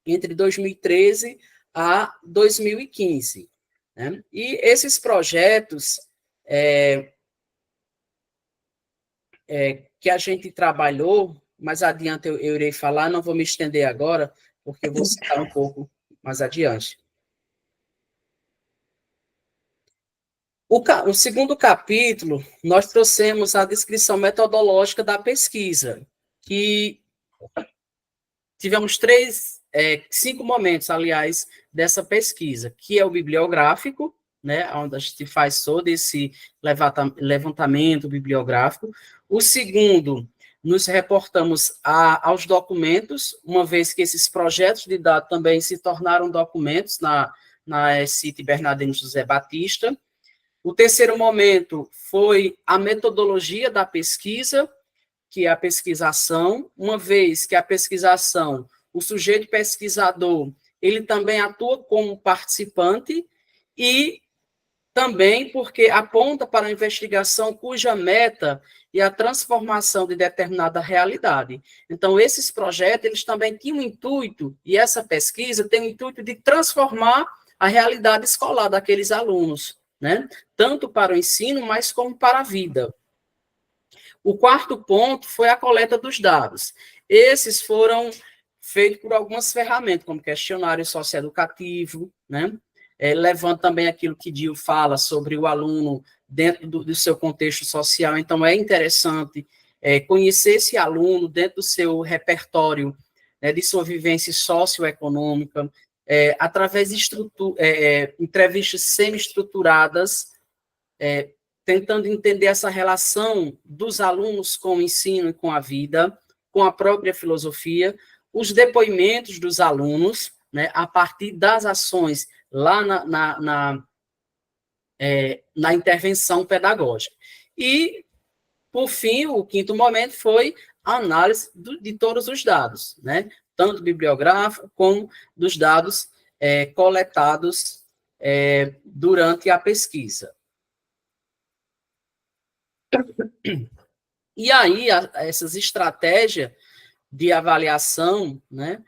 entre 2013 a 2015. Né? E esses projetos que a gente trabalhou, mais adiante eu irei falar, não vou me estender agora, porque eu vou citar um pouco mais adiante. O segundo capítulo, nós trouxemos a descrição metodológica da pesquisa, que tivemos 5 momentos, aliás, dessa pesquisa, que é o bibliográfico, né, onde a gente faz todo esse levantamento bibliográfico. O segundo, nos reportamos aos documentos, uma vez que esses projetos de dados também se tornaram documentos na CIT Bernardino José Batista. O terceiro momento foi a metodologia da pesquisa, que é a pesquisação, uma vez que a pesquisação, o sujeito pesquisador, ele também atua como participante e também porque aponta para a investigação cuja meta é a transformação de determinada realidade. Então, esses projetos, eles também tinham o intuito, e essa pesquisa tem o intuito de transformar a realidade escolar daqueles alunos, né? Tanto para o ensino, mas como para a vida. O quarto ponto foi a coleta dos dados. Esses foram feitos por algumas ferramentas, como questionário socioeducativo, né? Levando também aquilo que Dio fala sobre o aluno dentro do seu contexto social. Então, é interessante conhecer esse aluno dentro do seu repertório, né, de sua vivência socioeconômica, através de entrevistas semi-estruturadas, tentando entender essa relação dos alunos com o ensino e com a vida, com a própria filosofia, os depoimentos dos alunos, né, a partir das ações lá na intervenção pedagógica. E, por fim, o quinto momento foi a análise de todos os dados, né, tanto bibliográfico como dos dados coletados durante a pesquisa. E aí, essas estratégias de avaliação, né,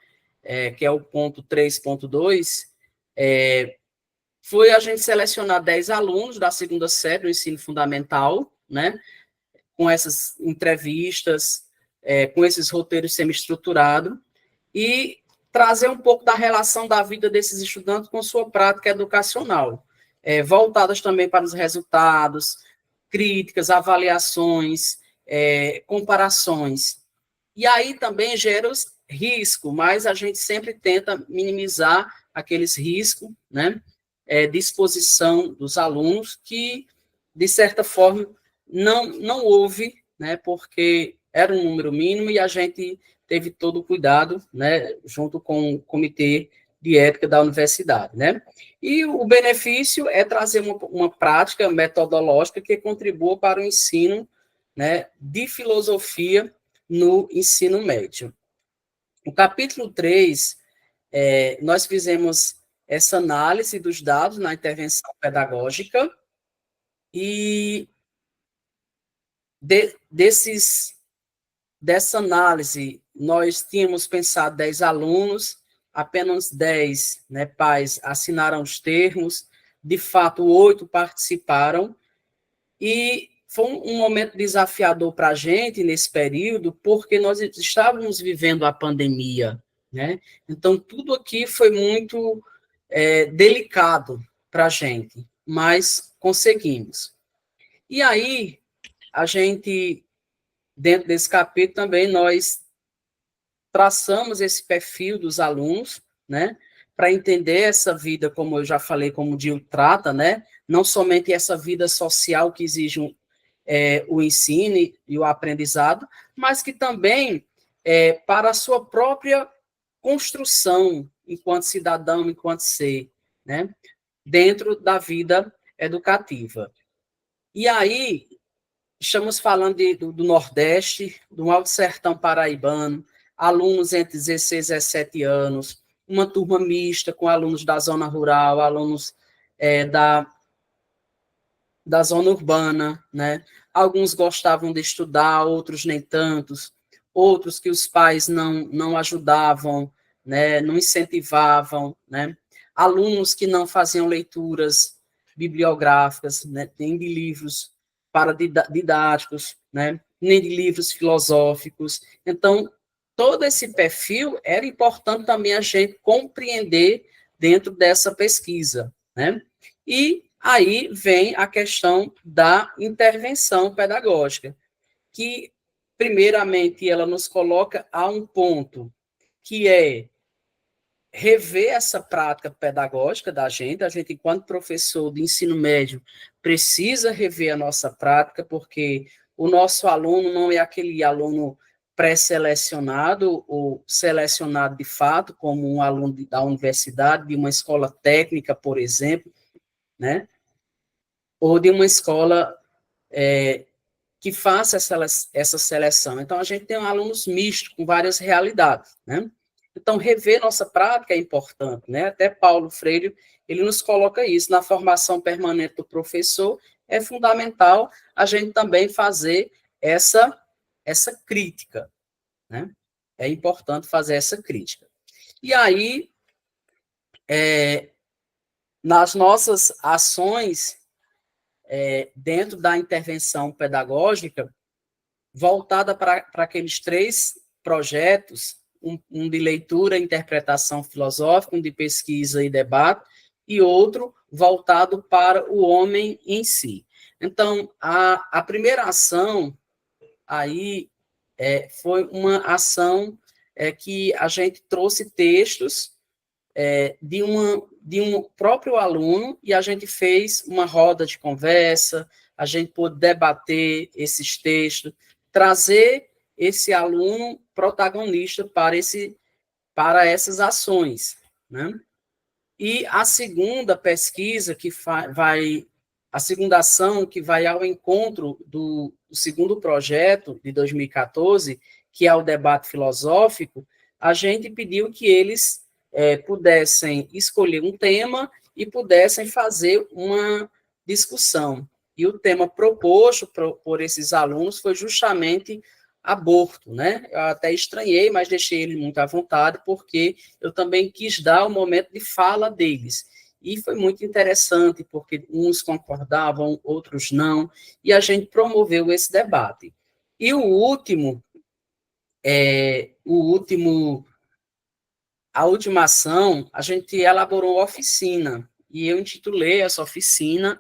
que é o ponto 3.2, foi a gente selecionar 10 alunos da segunda série do ensino fundamental, né, com essas entrevistas, com esses roteiros semi-estruturados, e trazer um pouco da relação da vida desses estudantes com sua prática educacional, voltadas também para os resultados, críticas, avaliações, comparações. E aí também gera os riscos, mas a gente sempre tenta minimizar aqueles riscos, né, de exposição dos alunos, que, de certa forma, não houve, né, porque era um número mínimo e a gente teve todo o cuidado, né, junto com o Comitê de Ética da Universidade, né? E o benefício é trazer uma prática metodológica que contribua para o ensino, né, de filosofia no ensino médio. No capítulo 3, nós fizemos essa análise dos dados na intervenção pedagógica e dessa análise nós tínhamos pensado 10 alunos, apenas 10, né, pais assinaram os termos, de fato 8 participaram, e foi um momento desafiador para a gente nesse período, porque nós estávamos vivendo a pandemia, né? Então, tudo aqui foi muito delicado para a gente, mas conseguimos. E aí, a gente, dentro desse capítulo também, nós traçamos esse perfil dos alunos, né? Para entender essa vida, como eu já falei, como o Dio trata, né? não somente essa vida social que exige o ensino e o aprendizado, mas que também para a sua própria construção enquanto cidadão, enquanto ser, né, dentro da vida educativa. E aí, estamos falando do Nordeste, do Alto Sertão Paraibano, alunos entre 16 e 17 anos, uma turma mista com alunos da zona rural, alunos da zona urbana, né? Alguns gostavam de estudar, outros nem tantos, outros que os pais não ajudavam, né? Não incentivavam, né? Alunos que não faziam leituras bibliográficas, né? Nem de livros didáticos, né? Nem de livros filosóficos. Então, todo esse perfil era importante também a gente compreender dentro dessa pesquisa, né? E aí vem a questão da intervenção pedagógica, que, primeiramente, ela nos coloca a um ponto, que é rever essa prática pedagógica da gente. A gente, enquanto professor de ensino médio, precisa rever a nossa prática, porque o nosso aluno não é aquele aluno pré-selecionado ou selecionado de fato, como um aluno da universidade, de uma escola técnica, por exemplo, né? Ou de uma escola que faça essa seleção. Então, a gente tem alunos mistos, com várias realidades, né? Então, rever nossa prática é importante, né? Até Paulo Freire, ele nos coloca isso, na formação permanente do professor, é fundamental a gente também fazer essa crítica, né? É importante fazer essa crítica. E aí, nas nossas ações, dentro da intervenção pedagógica, voltada para aqueles 3 projetos, um de leitura e interpretação filosófica, um de pesquisa e debate, e outro voltado para o homem em si. Então, a primeira ação aí foi uma ação que a gente trouxe textos de um próprio aluno, e a gente fez uma roda de conversa, a gente pôde debater esses textos, trazer esse aluno protagonista para essas ações, né? E a segunda pesquisa a segunda ação que vai ao encontro do segundo projeto de 2014, que é o debate filosófico, a gente pediu que eles pudessem escolher um tema e pudessem fazer uma discussão. E o tema proposto por esses alunos foi justamente aborto, né? Eu até estranhei, mas deixei ele muito à vontade, porque eu também quis dar o momento de fala deles. E foi muito interessante, porque uns concordavam, outros não, e a gente promoveu esse debate. E a última ação, a gente elaborou uma oficina, e eu intitulei essa oficina,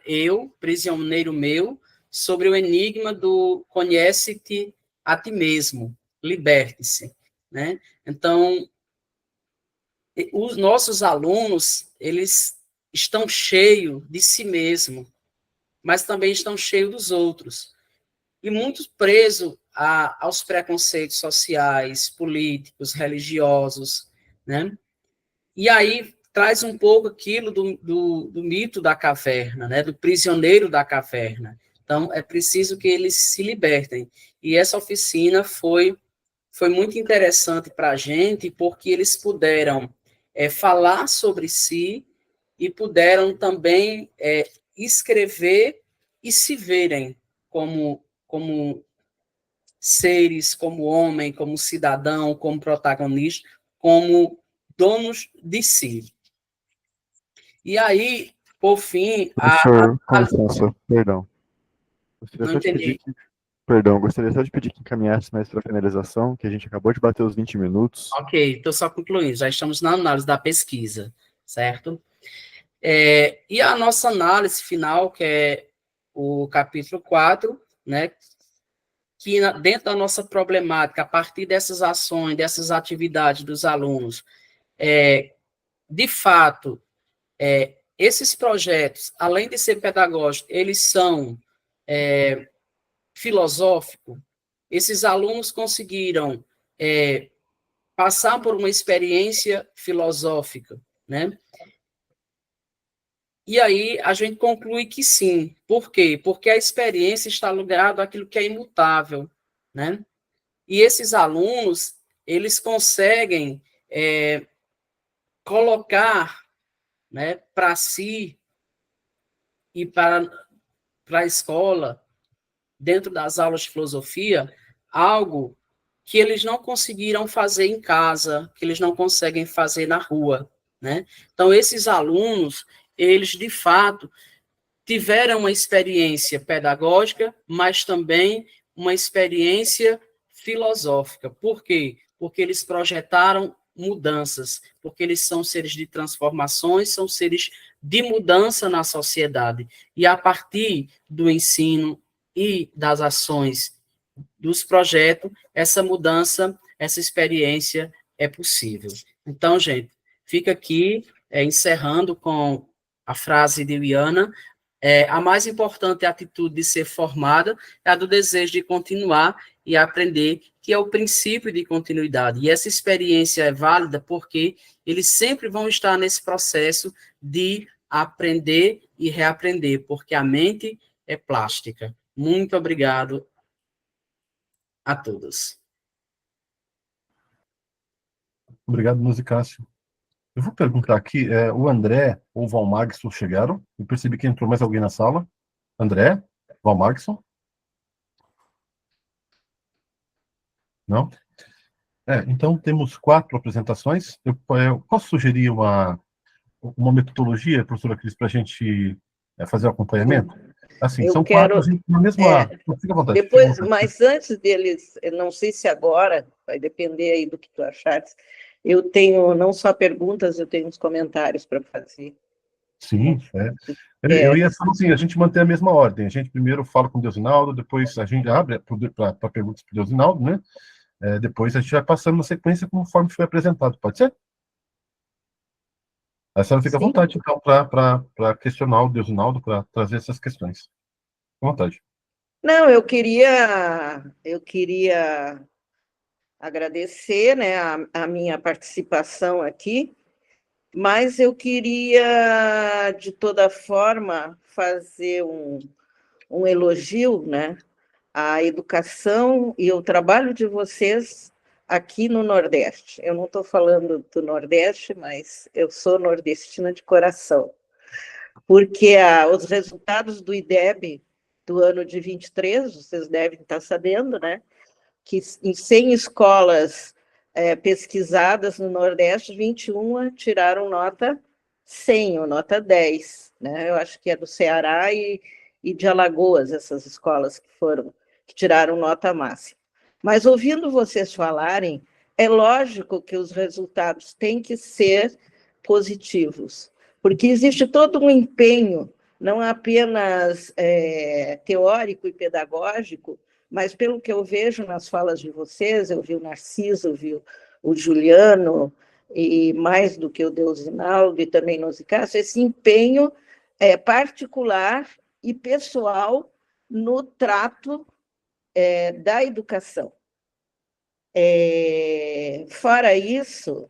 prisioneiro meu, sobre o enigma do conhece-te a ti mesmo, liberte-se, né? Então, os nossos alunos, eles estão cheios de si mesmo, mas também estão cheios dos outros, e muito presos aos preconceitos sociais, políticos, religiosos, né? E aí traz um pouco aquilo do mito da caverna, né? Do prisioneiro da caverna. Então, é preciso que eles se libertem. E essa oficina foi muito interessante para a gente, porque eles puderam falar sobre si e puderam também escrever e se verem como seres, como homem, como cidadão, como protagonista, como donos de si. E aí, por fim... Professor, com licença, perdão. Não entendi. Gostaria só de pedir que encaminhasse mais para a finalização, que a gente acabou de bater os 20 minutos. Ok, estou só concluindo, já estamos na análise da pesquisa, certo? E a nossa análise final, que é o capítulo 4, né, que dentro da nossa problemática, a partir dessas ações, dessas atividades dos alunos, de fato, esses projetos, além de ser pedagógicos, eles são filosóficos. Esses alunos conseguiram passar por uma experiência filosófica, né? E aí a gente conclui que sim. Por quê? Porque a experiência está ligada àquilo que é imutável, né? E esses alunos, eles conseguem colocar, né, para si e para a escola, dentro das aulas de filosofia, algo que eles não conseguiram fazer em casa, que eles não conseguem fazer na rua, né? Então, esses alunos, eles, de fato, tiveram uma experiência pedagógica, mas também uma experiência filosófica. Por quê? Porque eles projetaram mudanças, porque eles são seres de transformações, são seres de mudança na sociedade. E a partir do ensino e das ações dos projetos, essa mudança, essa experiência é possível. Então, gente, fica aqui encerrando com a frase de Liana, a mais importante atitude de ser formada é a do desejo de continuar e aprender, que é o princípio de continuidade. E essa experiência é válida porque eles sempre vão estar nesse processo de aprender e reaprender, porque a mente é plástica. Muito obrigado a todos. Obrigado, Musicácio. Eu vou perguntar aqui, o André ou o Valmagson chegaram? Eu percebi que entrou mais alguém na sala. André? Valmagson? Não? Então temos 4 apresentações. Eu posso sugerir uma metodologia, professora Cris, para a gente fazer o acompanhamento? Assim, Eu são 4, a quero. gente na mesma... Fica à vontade, fica à Depois, vontade. mas antes deles, eu não sei se agora, vai depender aí do que tu achares, eu tenho não só perguntas, eu tenho uns comentários para fazer. Sim, eu ia falar assim, a gente mantém a mesma ordem. A gente primeiro fala com o Deusinaldo, depois a gente abre para perguntas para o Deusinaldo, né? Depois a gente vai passando na sequência conforme foi apresentado. Pode ser? A senhora fica à Sim. vontade, então, para questionar o Deusinaldo, para trazer essas questões. Fica à vontade. Não, eu queria agradecer, né, a minha participação aqui, mas eu queria, de toda forma, fazer um elogio, né, à educação e ao trabalho de vocês aqui no Nordeste. Eu não estou falando do Nordeste, mas eu sou nordestina de coração, porque os resultados do IDEB do ano de 23, vocês devem estar sabendo, né, que em 100 escolas pesquisadas no Nordeste, 21 tiraram nota 100 ou nota 10. Né? Eu acho que é do Ceará e de Alagoas, essas escolas que tiraram nota máxima. Mas ouvindo vocês falarem, é lógico que os resultados têm que ser positivos, porque existe todo um empenho, não apenas teórico e pedagógico, mas pelo que eu vejo nas falas de vocês, eu vi o Narciso, eu vi o Juliano, e mais do que o Deusinaldo e também Musicácio, esse empenho particular e pessoal no trato da educação. Fora isso,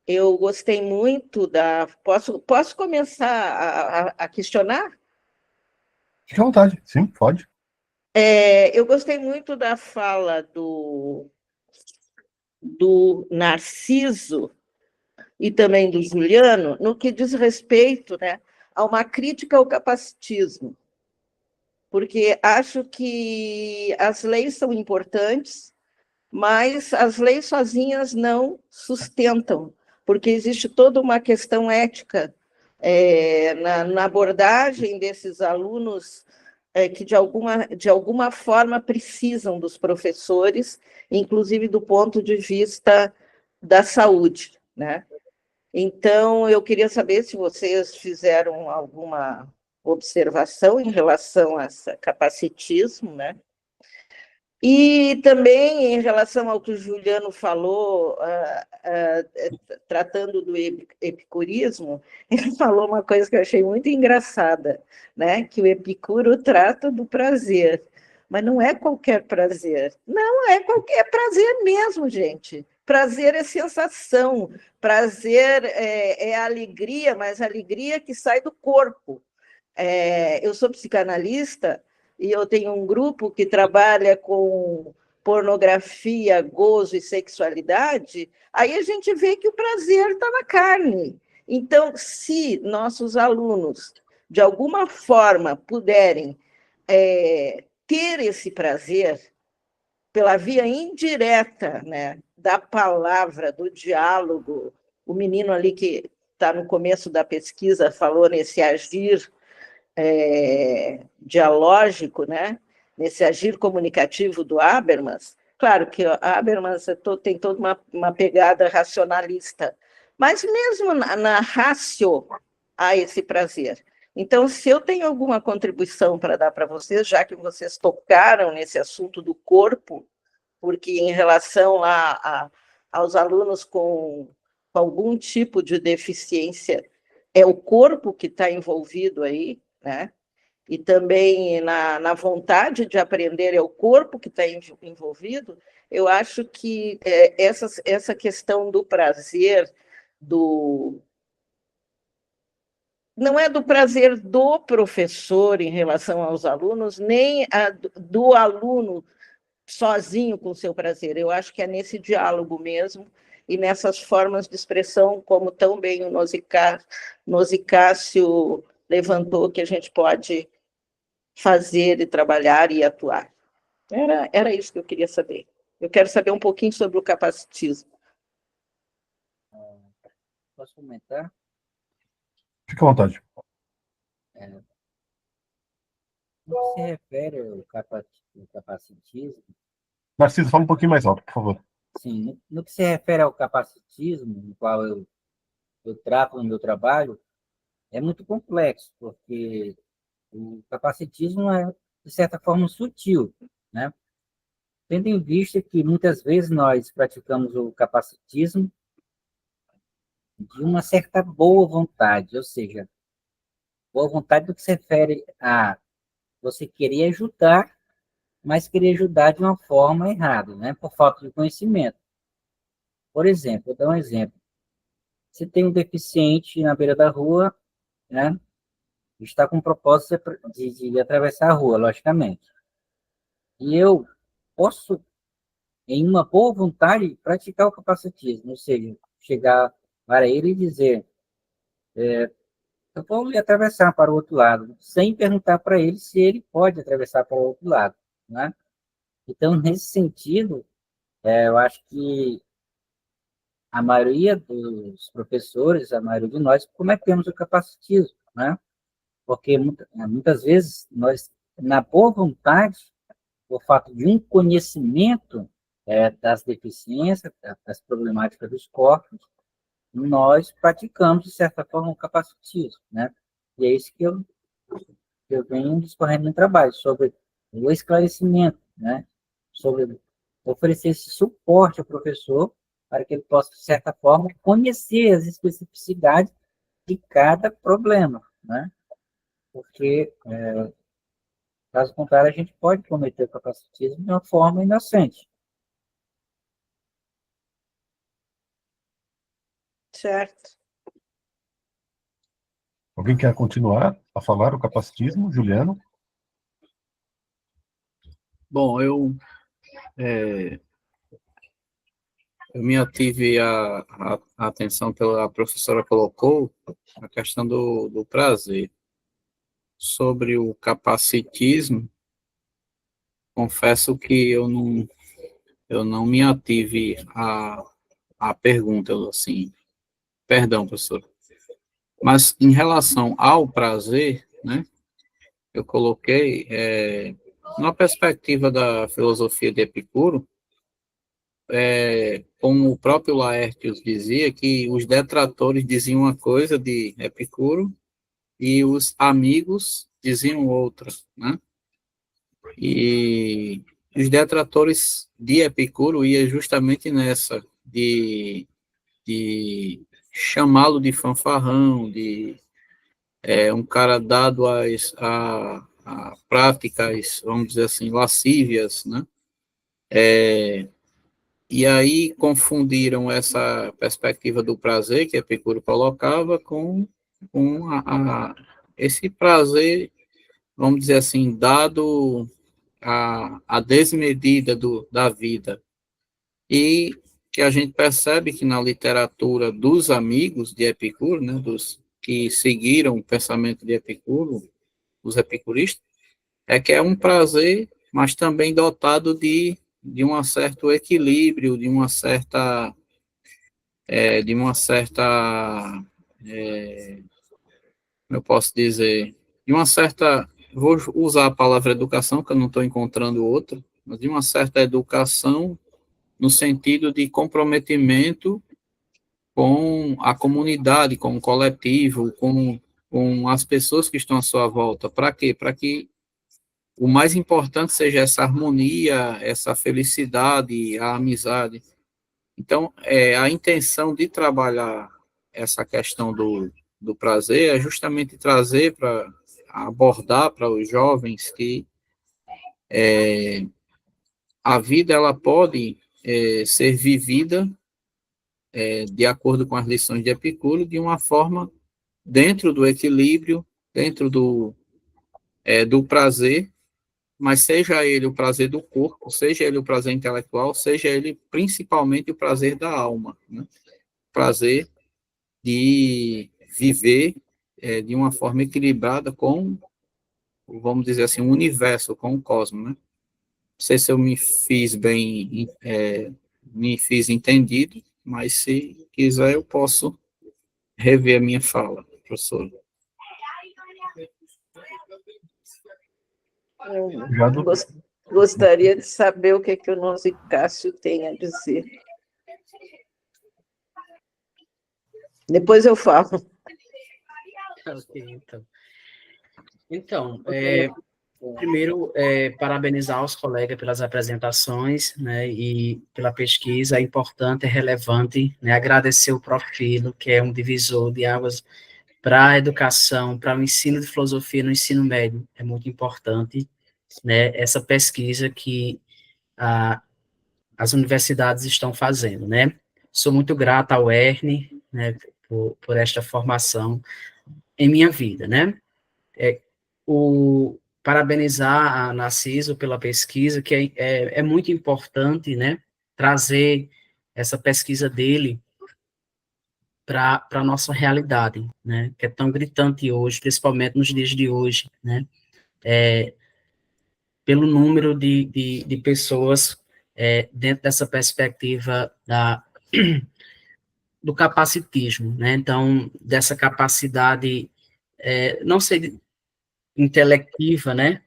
eu gostei muito da... Posso começar a questionar? Fique à vontade, sim, pode. Eu gostei muito da fala do Narciso e também do Juliano, no que diz respeito, né, a uma crítica ao capacitismo, porque acho que as leis são importantes, mas as leis sozinhas não sustentam, porque existe toda uma questão ética na abordagem desses alunos que, de alguma forma, precisam dos professores, inclusive do ponto de vista da saúde, né? Então, eu queria saber se vocês fizeram alguma observação em relação a esse capacitismo, né? E também, em relação ao que o Juliano falou, tratando do epicurismo, ele falou uma coisa que eu achei muito engraçada, né? Que o Epicuro trata do prazer, mas não é qualquer prazer. Não é qualquer prazer mesmo, gente. Prazer é sensação, prazer é alegria, mas alegria que sai do corpo. Eu sou psicanalista e eu tenho um grupo que trabalha com pornografia, gozo e sexualidade, aí a gente vê que o prazer está na carne. Então, se nossos alunos, de alguma forma, puderem ter esse prazer pela via indireta, né, da palavra, do diálogo, o menino ali que está no começo da pesquisa falou nesse agir dialógico, né? Nesse agir comunicativo do Habermas. Claro que o Habermas tem toda uma pegada racionalista, mas mesmo na ratio há esse prazer. Então, se eu tenho alguma contribuição para dar para vocês, já que vocês tocaram nesse assunto do corpo, porque em relação lá aos alunos com algum tipo de deficiência, é o corpo que está envolvido aí, né? E também na vontade de aprender, é o corpo que está envolvido. Eu acho que essa questão do prazer, não é do prazer do professor em relação aos alunos, nem do aluno sozinho com o seu prazer. Eu acho que é nesse diálogo mesmo e nessas formas de expressão, como tão bem o Nosicácio levantou, que a gente pode fazer e trabalhar e atuar. Era isso que eu queria saber. Eu quero saber um pouquinho sobre o capacitismo. Posso comentar? Fica à vontade. No que se refere ao capacitismo, Narciso, fala um pouquinho mais alto, por favor. sim, no que se refere ao capacitismo, no qual eu trato no meu trabalho, é muito complexo, porque o capacitismo é, de certa forma, sutil, né? Tendo em vista que muitas vezes nós praticamos o capacitismo de uma certa boa vontade, ou seja, boa vontade do que se refere a você querer ajudar, mas querer ajudar de uma forma errada, né? Por falta de conhecimento. Por exemplo, vou dar um exemplo. Você tem um deficiente na beira da rua, né? Está com o propósito de atravessar a rua, logicamente. E eu posso, em uma boa vontade, praticar o capacitismo, ou seja, chegar para ele e dizer, eu vou lhe atravessar para o outro lado, sem perguntar para ele se ele pode atravessar para o outro lado, né? Então, nesse sentido, eu acho que a maioria dos professores, a maioria de nós, cometemos o capacitismo, né? Porque muitas vezes nós, na boa vontade, por fato de um conhecimento das deficiências, das problemáticas dos corpos, nós praticamos, de certa forma, o capacitismo, né? E é isso que eu venho discorrendo no trabalho, sobre o esclarecimento, né? Sobre oferecer esse suporte ao professor para que ele possa, de certa forma, conhecer as especificidades de cada problema, né? Porque, caso contrário, a gente pode cometer o capacitismo de uma forma inocente. Certo. Alguém quer continuar a falar o capacitismo, Juliano? Bom, eu me ative a atenção pela professora colocou, a questão do prazer. Sobre o capacitismo, confesso que eu não me ative a pergunta, assim, perdão, professor. Mas em relação ao prazer, né, eu coloquei, na perspectiva da filosofia de Epicuro, como o próprio Laertius dizia, que os detratores diziam uma coisa de Epicuro e os amigos diziam outra, né? E os detratores de Epicuro iam justamente nessa, de chamá-lo de fanfarrão, de um cara dado a práticas, vamos dizer assim, lascívias, né? E aí confundiram essa perspectiva do prazer que Epicuro colocava com esse prazer, vamos dizer assim, dado a desmedida da vida. E que a gente percebe que na literatura dos amigos de Epicuro, né, dos que seguiram o pensamento de Epicuro, os epicuristas, é que é um prazer, mas também dotado de um certo equilíbrio, eu posso dizer, de uma certa, vou usar a palavra educação, que eu não estou encontrando outra, mas de uma certa educação no sentido de comprometimento com a comunidade, com o coletivo, com as pessoas que estão à sua volta. Para quê? Para que o mais importante seja essa harmonia, essa felicidade, a amizade. Então, a intenção de trabalhar essa questão do prazer é justamente trazer para abordar para os jovens que a vida ela pode ser vivida de acordo com as lições de Epicuro de uma forma dentro do equilíbrio, dentro do prazer, mas seja ele o prazer do corpo, seja ele o prazer intelectual, seja ele principalmente o prazer da alma, né? Prazer de viver de uma forma equilibrada com, vamos dizer assim, o universo, com o cosmos, né? Não sei se eu me fiz bem, me fiz entendido, mas se quiser eu posso rever a minha fala, professor. Obrigado. Gostaria de saber o que o nosso Cássio tem a dizer. Depois eu falo. Ok, então. Então, primeiro, parabenizar os colegas pelas apresentações, né, e pela pesquisa, é importante, é relevante, né, agradecer o Prof. Filo, que é um divisor de águas para a educação, para o ensino de filosofia no ensino médio, é muito importante, né, essa pesquisa que as universidades estão fazendo, né. Sou muito grato ao ERN, né, por esta formação em minha vida, né. Parabenizar a Narciso pela pesquisa, que é muito importante, né, trazer essa pesquisa dele para a nossa realidade, né, que é tão gritante hoje, principalmente nos dias de hoje, né, pelo número de pessoas dentro dessa perspectiva do capacitismo, né, então, dessa capacidade, não ser intelectiva, né,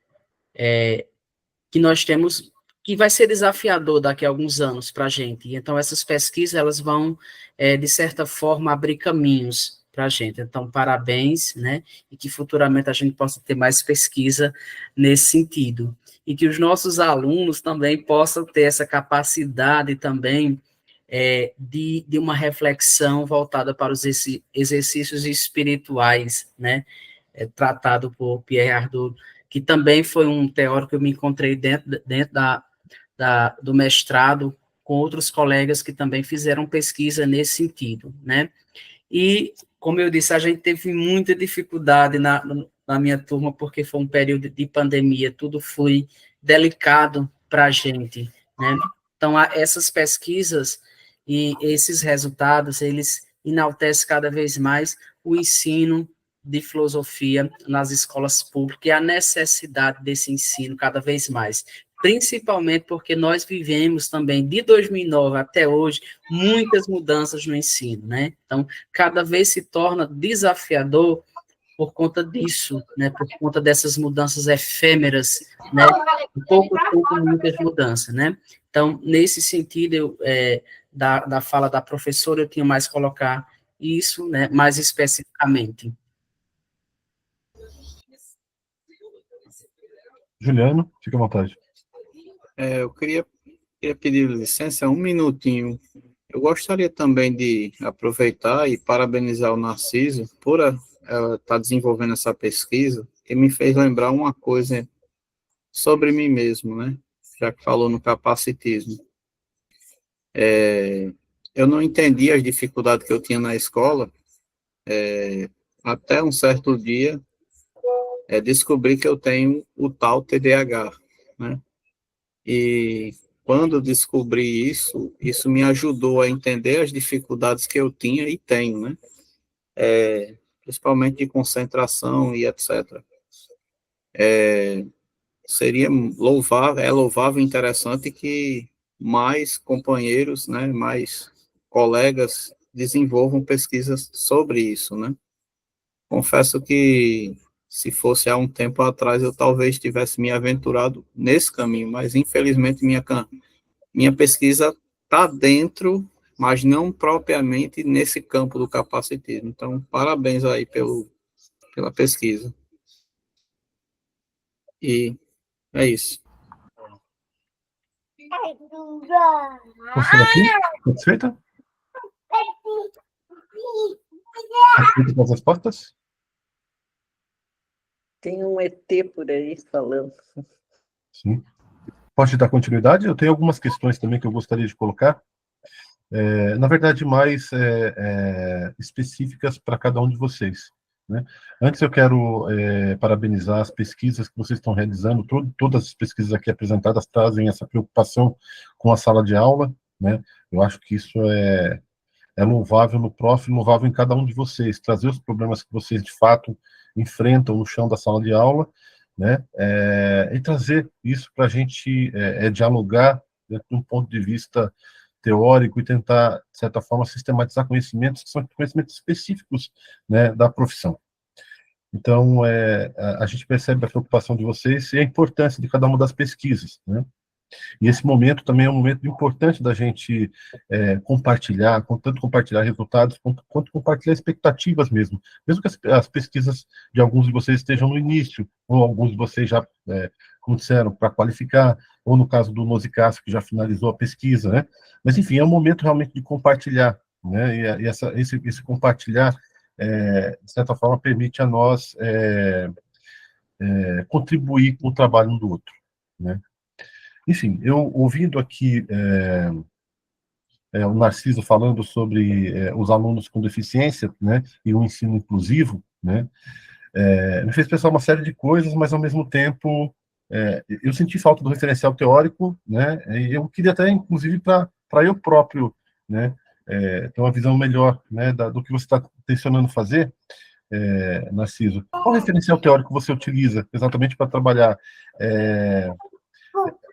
que nós temos, que vai ser desafiador daqui a alguns anos para a gente. Então, essas pesquisas, elas vão, de certa forma, abrir caminhos para a gente. Então, parabéns, né? E que futuramente a gente possa ter mais pesquisa nesse sentido. E que os nossos alunos também possam ter essa capacidade também de uma reflexão voltada para os exercícios espirituais, né? Tratado por Pierre Hadot, que também foi um teórico que eu me encontrei dentro do mestrado, com outros colegas que também fizeram pesquisa nesse sentido, né? E, como eu disse, a gente teve muita dificuldade na minha turma, porque foi um período de pandemia, tudo foi delicado para a gente, né? Então, essas pesquisas e esses resultados, eles enaltecem cada vez mais o ensino de filosofia nas escolas públicas e a necessidade desse ensino cada vez mais, principalmente porque nós vivemos também, de 2009 até hoje, muitas mudanças no ensino, né? Então, cada vez se torna desafiador por conta disso, né? Por conta dessas mudanças efêmeras, né? Pouco a pouco, muitas mudanças, né? Então, nesse sentido, da fala da professora, eu tinha mais colocar isso, né? Mais especificamente. Juliano, fica à vontade. Eu queria pedir licença, um minutinho. Eu gostaria também de aproveitar e parabenizar o Narciso por estar desenvolvendo essa pesquisa, que me fez lembrar uma coisa sobre mim mesmo, né? Já que falou no capacitismo. Eu não entendi as dificuldades que eu tinha na escola, até um certo dia, descobri que eu tenho o tal TDAH, né? E quando eu descobri isso, isso me ajudou a entender as dificuldades que eu tinha e tenho, né? Principalmente de concentração e etc. Seria louvável e interessante que mais companheiros, né, mais colegas desenvolvam pesquisas sobre isso, né? Confesso que se fosse há um tempo atrás eu talvez tivesse me aventurado nesse caminho, mas infelizmente minha pesquisa está dentro, mas não propriamente nesse campo do capacitismo. Então, parabéns aí pela pesquisa. E é isso. Professora aqui, satisfeita? Satisfeita com as respostas? Tem um ET por aí falando. Sim. Pode dar continuidade? Eu tenho algumas questões também que eu gostaria de colocar. Na verdade, mais específicas para cada um de vocês, né? Antes, eu quero parabenizar as pesquisas que vocês estão realizando. Todas as pesquisas aqui apresentadas trazem essa preocupação com a sala de aula, né? Eu acho que isso é louvável no prof, louvável em cada um de vocês, trazer os problemas que vocês, de fato, enfrentam no chão da sala de aula, né? E trazer isso para a gente dialogar dentro de um ponto de vista teórico e tentar, de certa forma, sistematizar conhecimentos que são conhecimentos específicos, né, da profissão. Então, a gente percebe a preocupação de vocês e a importância de cada uma das pesquisas, né? E esse momento também é um momento importante da gente compartilhar, tanto compartilhar resultados, quanto compartilhar expectativas mesmo. Mesmo que as pesquisas de alguns de vocês estejam no início, ou alguns de vocês já, como disseram, para qualificar, ou no caso do Nosicasso, que já finalizou a pesquisa, né? Mas, enfim, é um momento realmente de compartilhar, né? E esse compartilhar, de certa forma, permite a nós contribuir com o trabalho um do outro, né? Enfim, eu ouvindo aqui o Narciso falando sobre os alunos com deficiência, né, e o ensino inclusivo, né, me fez pensar uma série de coisas, mas ao mesmo tempo eu senti falta do referencial teórico, né, e eu queria até, inclusive, para eu próprio, né, ter uma visão melhor, né, do que você está intencionando fazer, Narciso. Qual referencial teórico você utiliza exatamente para trabalhar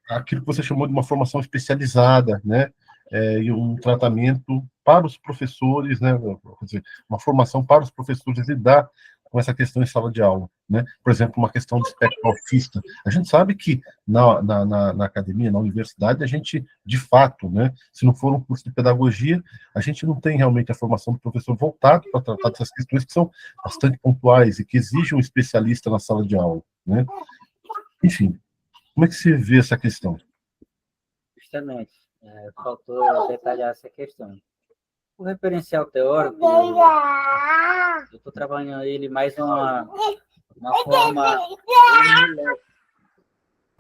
aquilo que você chamou de uma formação especializada, né, e um tratamento para os professores, né, quer dizer, uma formação para os professores lidar com essa questão em sala de aula, né? Por exemplo, uma questão de espectro autista. A gente sabe que na academia, na universidade, a gente, de fato, né, se não for um curso de pedagogia, a gente não tem realmente a formação do professor voltado para tratar dessas questões que são bastante pontuais e que exigem um especialista na sala de aula, né? Enfim, como é que você vê essa questão? Justamente, faltou detalhar essa questão. O referencial teórico, eu estou trabalhando ele mais uma forma...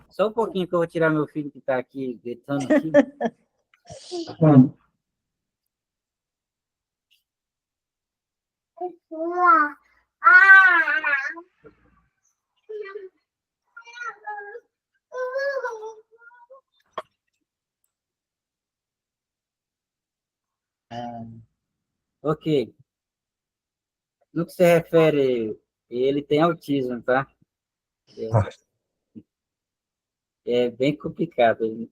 Só um pouquinho que eu vou tirar meu filho que está aqui, gritando aqui. Ok. No que se refere, ele tem autismo, tá? É bem complicado.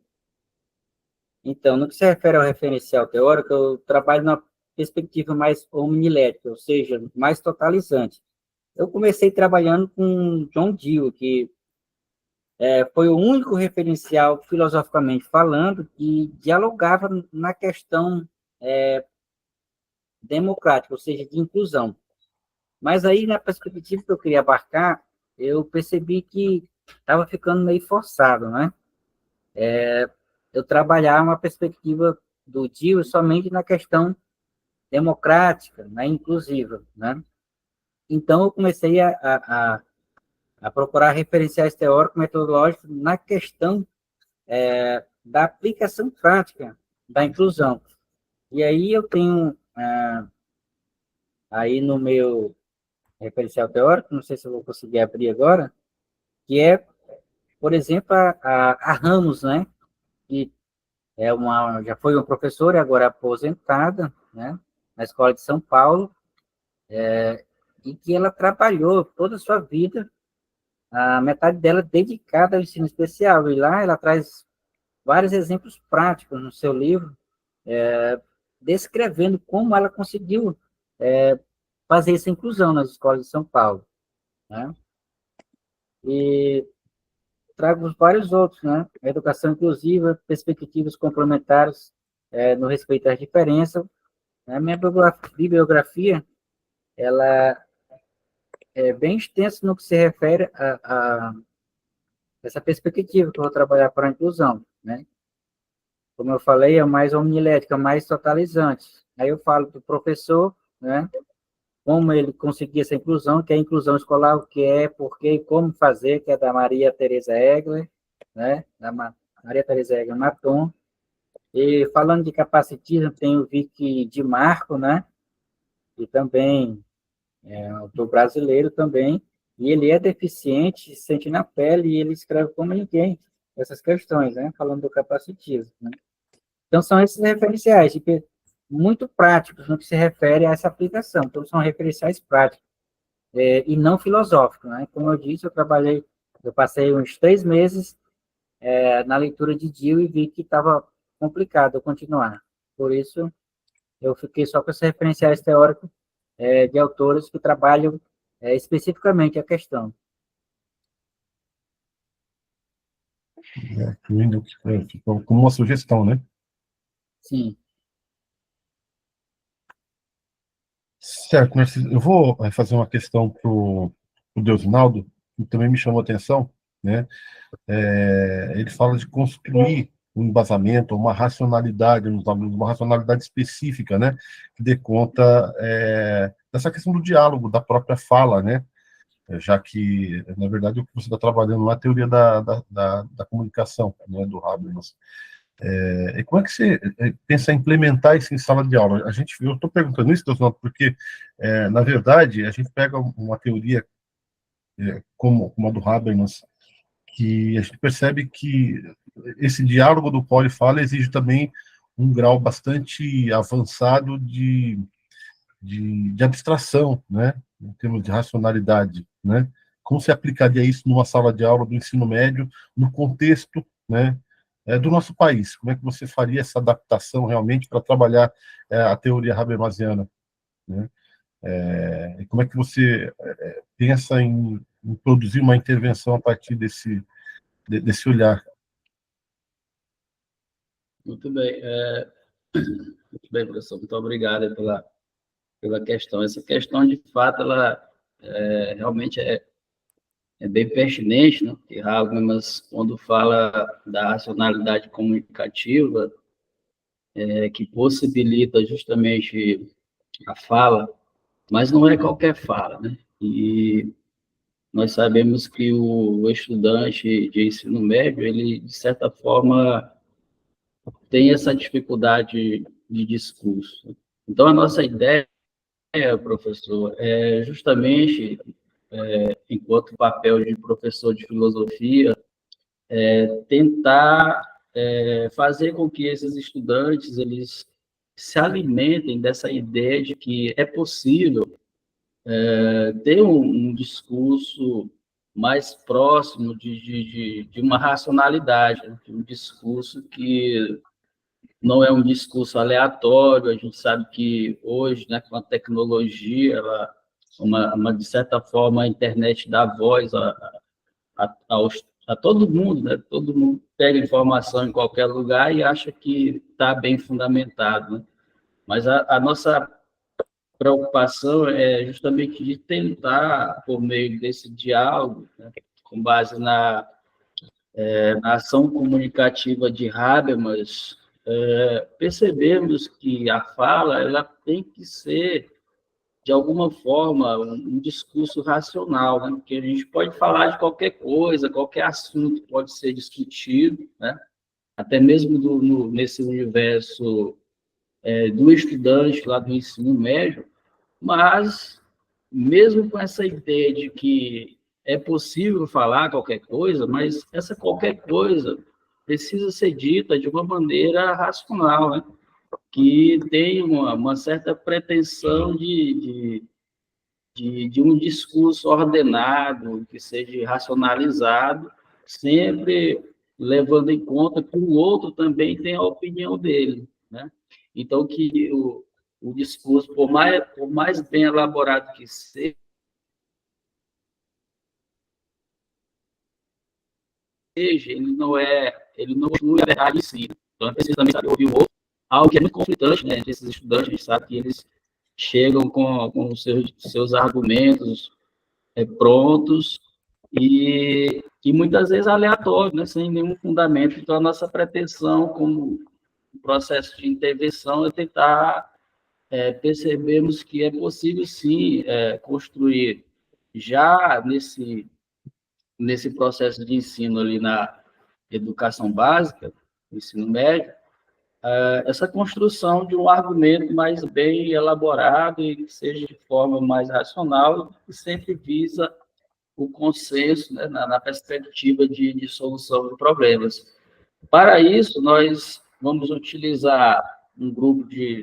Então, no que se refere ao referencial teórico, eu trabalho numa perspectiva mais omnilética, ou seja, mais totalizante. Eu comecei trabalhando com John Dewey, que foi o único referencial, filosoficamente falando, que dialogava na questão democrática, ou seja, de inclusão. Mas aí, na perspectiva que eu queria abarcar, eu percebi que estava ficando meio forçado, né? eu trabalhar uma perspectiva do DIU somente na questão democrática, né, inclusiva, né? Então, eu comecei a procurar referenciais teóricos metodológicos na questão da aplicação prática da inclusão. E aí eu tenho, aí no meu referencial teórico, não sei se eu vou conseguir abrir agora, que é, por exemplo, a Ramos, né? Que já foi uma professora, agora aposentada, né? Na Escola de São Paulo, e que ela trabalhou toda a sua vida, a metade dela dedicada ao ensino especial. E lá ela traz vários exemplos práticos no seu livro, descrevendo como ela conseguiu fazer essa inclusão nas escolas de São Paulo, né? E trago vários outros, né? A educação inclusiva, perspectivas complementares no respeito às diferenças. A minha bibliografia, ela é bem extensa no que se refere a essa perspectiva que eu vou trabalhar para a inclusão, né? Como eu falei, é mais homilética, mais totalizante. Aí eu falo do professor, né? Como ele conseguir essa inclusão, que é a inclusão escolar, o que é, por quê e como fazer, que é da Maria Teresa Egler, né? Da Maria Teresa Egler Maton. E falando de capacitismo, tem o Vicky de Marco, né? E também autor brasileiro também, e ele é deficiente, se sente na pele, e ele escreve como ninguém essas questões, né? Falando do capacitismo, né? Então, são esses referenciais, muito práticos no que se refere a essa aplicação. Então, são referenciais práticos, e não filosóficos, né? Como eu disse, eu passei uns 3 meses na leitura de Dio e vi que estava complicado eu continuar. Por isso, eu fiquei só com esses referenciais teóricos de autores que trabalham especificamente a questão. Ficou como uma sugestão, né? Sim. Certo, Narciso. Eu vou fazer uma questão para o Deusinaldo, que também me chamou a atenção, né? Ele fala de construir um embasamento, uma racionalidade nos alunos, uma racionalidade específica, né? Que dê conta dessa questão do diálogo, da própria fala, né? Já que, na verdade, o que você está trabalhando lá é a teoria da comunicação, né? Do Habermas. E como é que você pensa em implementar isso em sala de aula? Eu estou perguntando isso, Deusinaldo, porque, na verdade, a gente pega uma teoria como a do Habermas, que a gente percebe que esse diálogo do qual ele fala exige também um grau bastante avançado de abstração, né, em termos de racionalidade, né? Como se aplicaria isso numa sala de aula do ensino médio, no contexto, né, do nosso país? Como é que você faria essa adaptação realmente para trabalhar a teoria habermasiana, né? E como é que você pensa em produzir uma intervenção a partir desse olhar? Muito bem. Muito bem, professor. Muito obrigado pela questão. Essa questão, de fato, ela realmente é bem pertinente, né? Porque Habermas, quando fala da racionalidade comunicativa, que possibilita justamente a fala, mas não é qualquer fala, né? E nós sabemos que o estudante de ensino médio, ele, de certa forma, tem essa dificuldade de discurso. Então, a nossa ideia, professor, é justamente, enquanto papel de professor de filosofia, tentar fazer com que esses estudantes eles se alimentem dessa ideia de que é possível ter um discurso mais próximo de uma racionalidade, né? De um discurso que não é um discurso aleatório. A gente sabe que hoje, né, com a tecnologia, de certa forma, a internet dá voz a todo mundo, né? Todo mundo pega informação em qualquer lugar e acha que está bem fundamentado, né? Mas a nossa preocupação é justamente de tentar, por meio desse diálogo, né, com base Na ação comunicativa de Habermas, percebemos que a fala ela tem que ser, de alguma forma, um discurso racional, né? Porque a gente pode falar de qualquer coisa, qualquer assunto pode ser discutido, né? Até mesmo nesse universo do estudante lá do ensino médio, mas, mesmo com essa ideia de que é possível falar qualquer coisa, mas essa qualquer coisa precisa ser dita de uma maneira racional, né? Que tem uma certa pretensão de um discurso ordenado, que seja racionalizado, sempre levando em conta que o outro também tem a opinião dele, né? Então, que o discurso, por mais bem elaborado que seja, ele não continua a verdade em si. Então, é preciso também saber ouvir o outro, algo que é muito conflitante, né, entre esses estudantes. A gente sabe que eles chegam com os seus argumentos prontos e muitas vezes aleatórios, né, sem nenhum fundamento. Então, a nossa pretensão como processo de intervenção é tentar percebermos que é possível, sim, construir já nesse processo de ensino ali na educação básica, ensino médio, essa construção de um argumento mais bem elaborado e que seja de forma mais racional e sempre visa o consenso, né, na perspectiva de solução de problemas. Para isso, nós vamos utilizar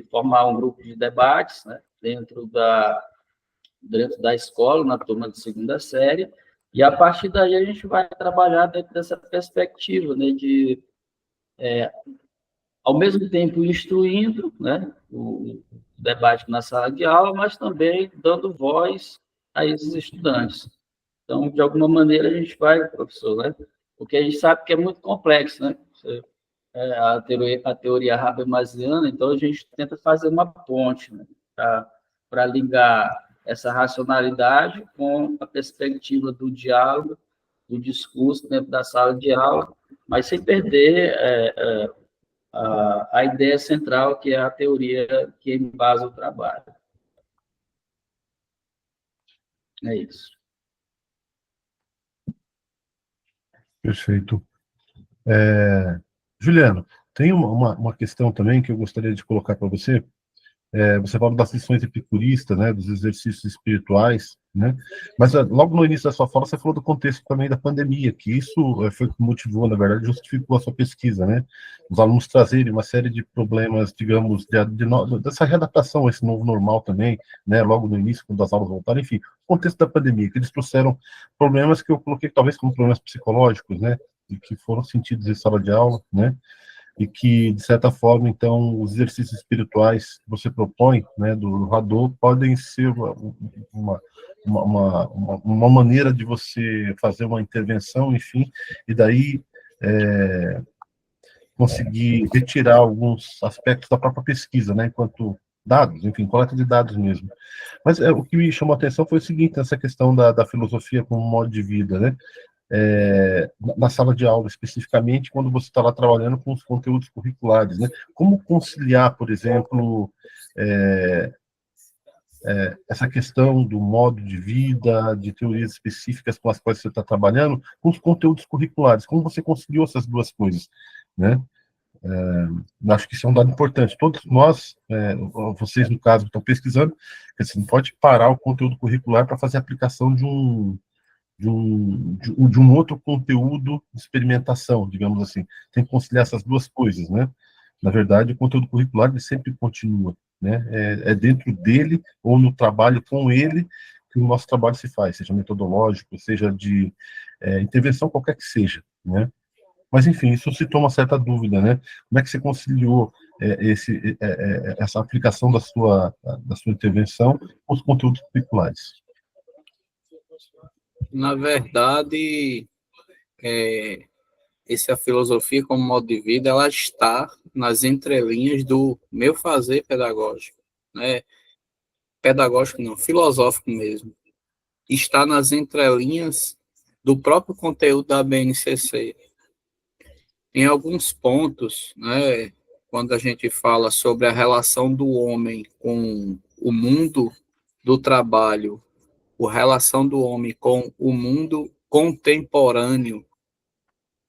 formar um grupo de debates, né, dentro da escola, na turma de segunda série, e a partir daí a gente vai trabalhar dentro dessa perspectiva, né, de, ao mesmo tempo, instruindo, né, o debate na sala de aula, mas também dando voz a esses estudantes. Então, de alguma maneira, a gente vai, professor, né, porque a gente sabe que é muito complexo, né, a teoria habermasiana, então a gente tenta fazer uma ponte, né, para ligar essa racionalidade com a perspectiva do diálogo, do discurso dentro da sala de aula, mas sem perder a ideia central, que é a teoria que embasa o trabalho. É isso. Perfeito. Juliano, tem uma questão também que eu gostaria de colocar para você. Você falou das lições epicuristas, né, dos exercícios espirituais, né, mas logo no início da sua fala você falou do contexto também da pandemia, que isso foi o que motivou, na verdade, justificou a sua pesquisa, né, os alunos trazerem uma série de problemas, digamos, dessa readaptação a esse novo normal também, né, logo no início, quando as aulas voltaram, enfim, o contexto da pandemia, que eles trouxeram problemas que eu coloquei talvez como problemas psicológicos, né, e que foram sentidos em sala de aula, né, e que, de certa forma, então, os exercícios espirituais que você propõe, né, do Hadou, podem ser uma maneira de você fazer uma intervenção, enfim, e daí conseguir retirar alguns aspectos da própria pesquisa, né, enquanto dados, enfim, coleta de dados mesmo. Mas o que me chamou a atenção foi o seguinte, essa questão da filosofia como modo de vida, né, na sala de aula, especificamente, quando você está lá trabalhando com os conteúdos curriculares, né? Como conciliar, por exemplo, essa questão do modo de vida, de teorias específicas com as quais você está trabalhando, com os conteúdos curriculares? Como você conciliou essas duas coisas, né? Acho que isso é um dado importante. Todos nós, vocês, no caso, estão pesquisando, você não pode parar o conteúdo curricular para fazer a aplicação de um outro conteúdo de experimentação, digamos assim. Tem que conciliar essas duas coisas, né? Na verdade, o conteúdo curricular ele sempre continua, né? É dentro dele ou no trabalho com ele que o nosso trabalho se faz, seja metodológico, seja de intervenção qualquer que seja, né? Mas, enfim, isso suscitou uma certa dúvida, né? Como é que você conciliou essa aplicação da sua intervenção com os conteúdos curriculares? Na verdade, essa filosofia como modo de vida, ela está nas entrelinhas do meu fazer pedagógico, né? Pedagógico não, filosófico mesmo. Está nas entrelinhas do próprio conteúdo da BNCC, em alguns pontos, né, quando a gente fala sobre a relação do homem com o mundo do trabalho, a relação do homem com o mundo contemporâneo,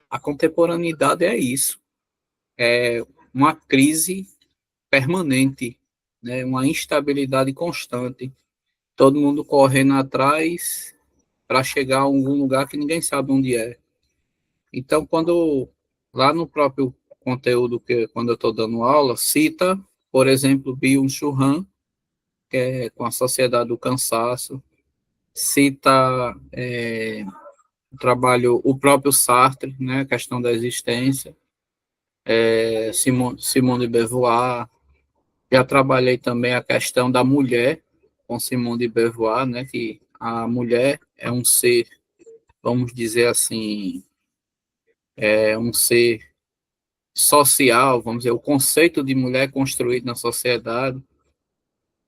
a contemporaneidade é isso, é uma crise permanente, né, uma instabilidade constante, todo mundo correndo atrás para chegar a algum lugar que ninguém sabe onde é. Então, quando lá no próprio conteúdo que quando eu estou dando aula, cita, por exemplo, Byung-Chul Han, que é com a Sociedade do Cansaço, cita o trabalho, o próprio Sartre, né, a questão da existência, Simone de Beauvoir, já trabalhei também a questão da mulher, com Simone de Beauvoir, né, que a mulher é um ser, vamos dizer assim, é um ser social, vamos dizer, o conceito de mulher construído na sociedade.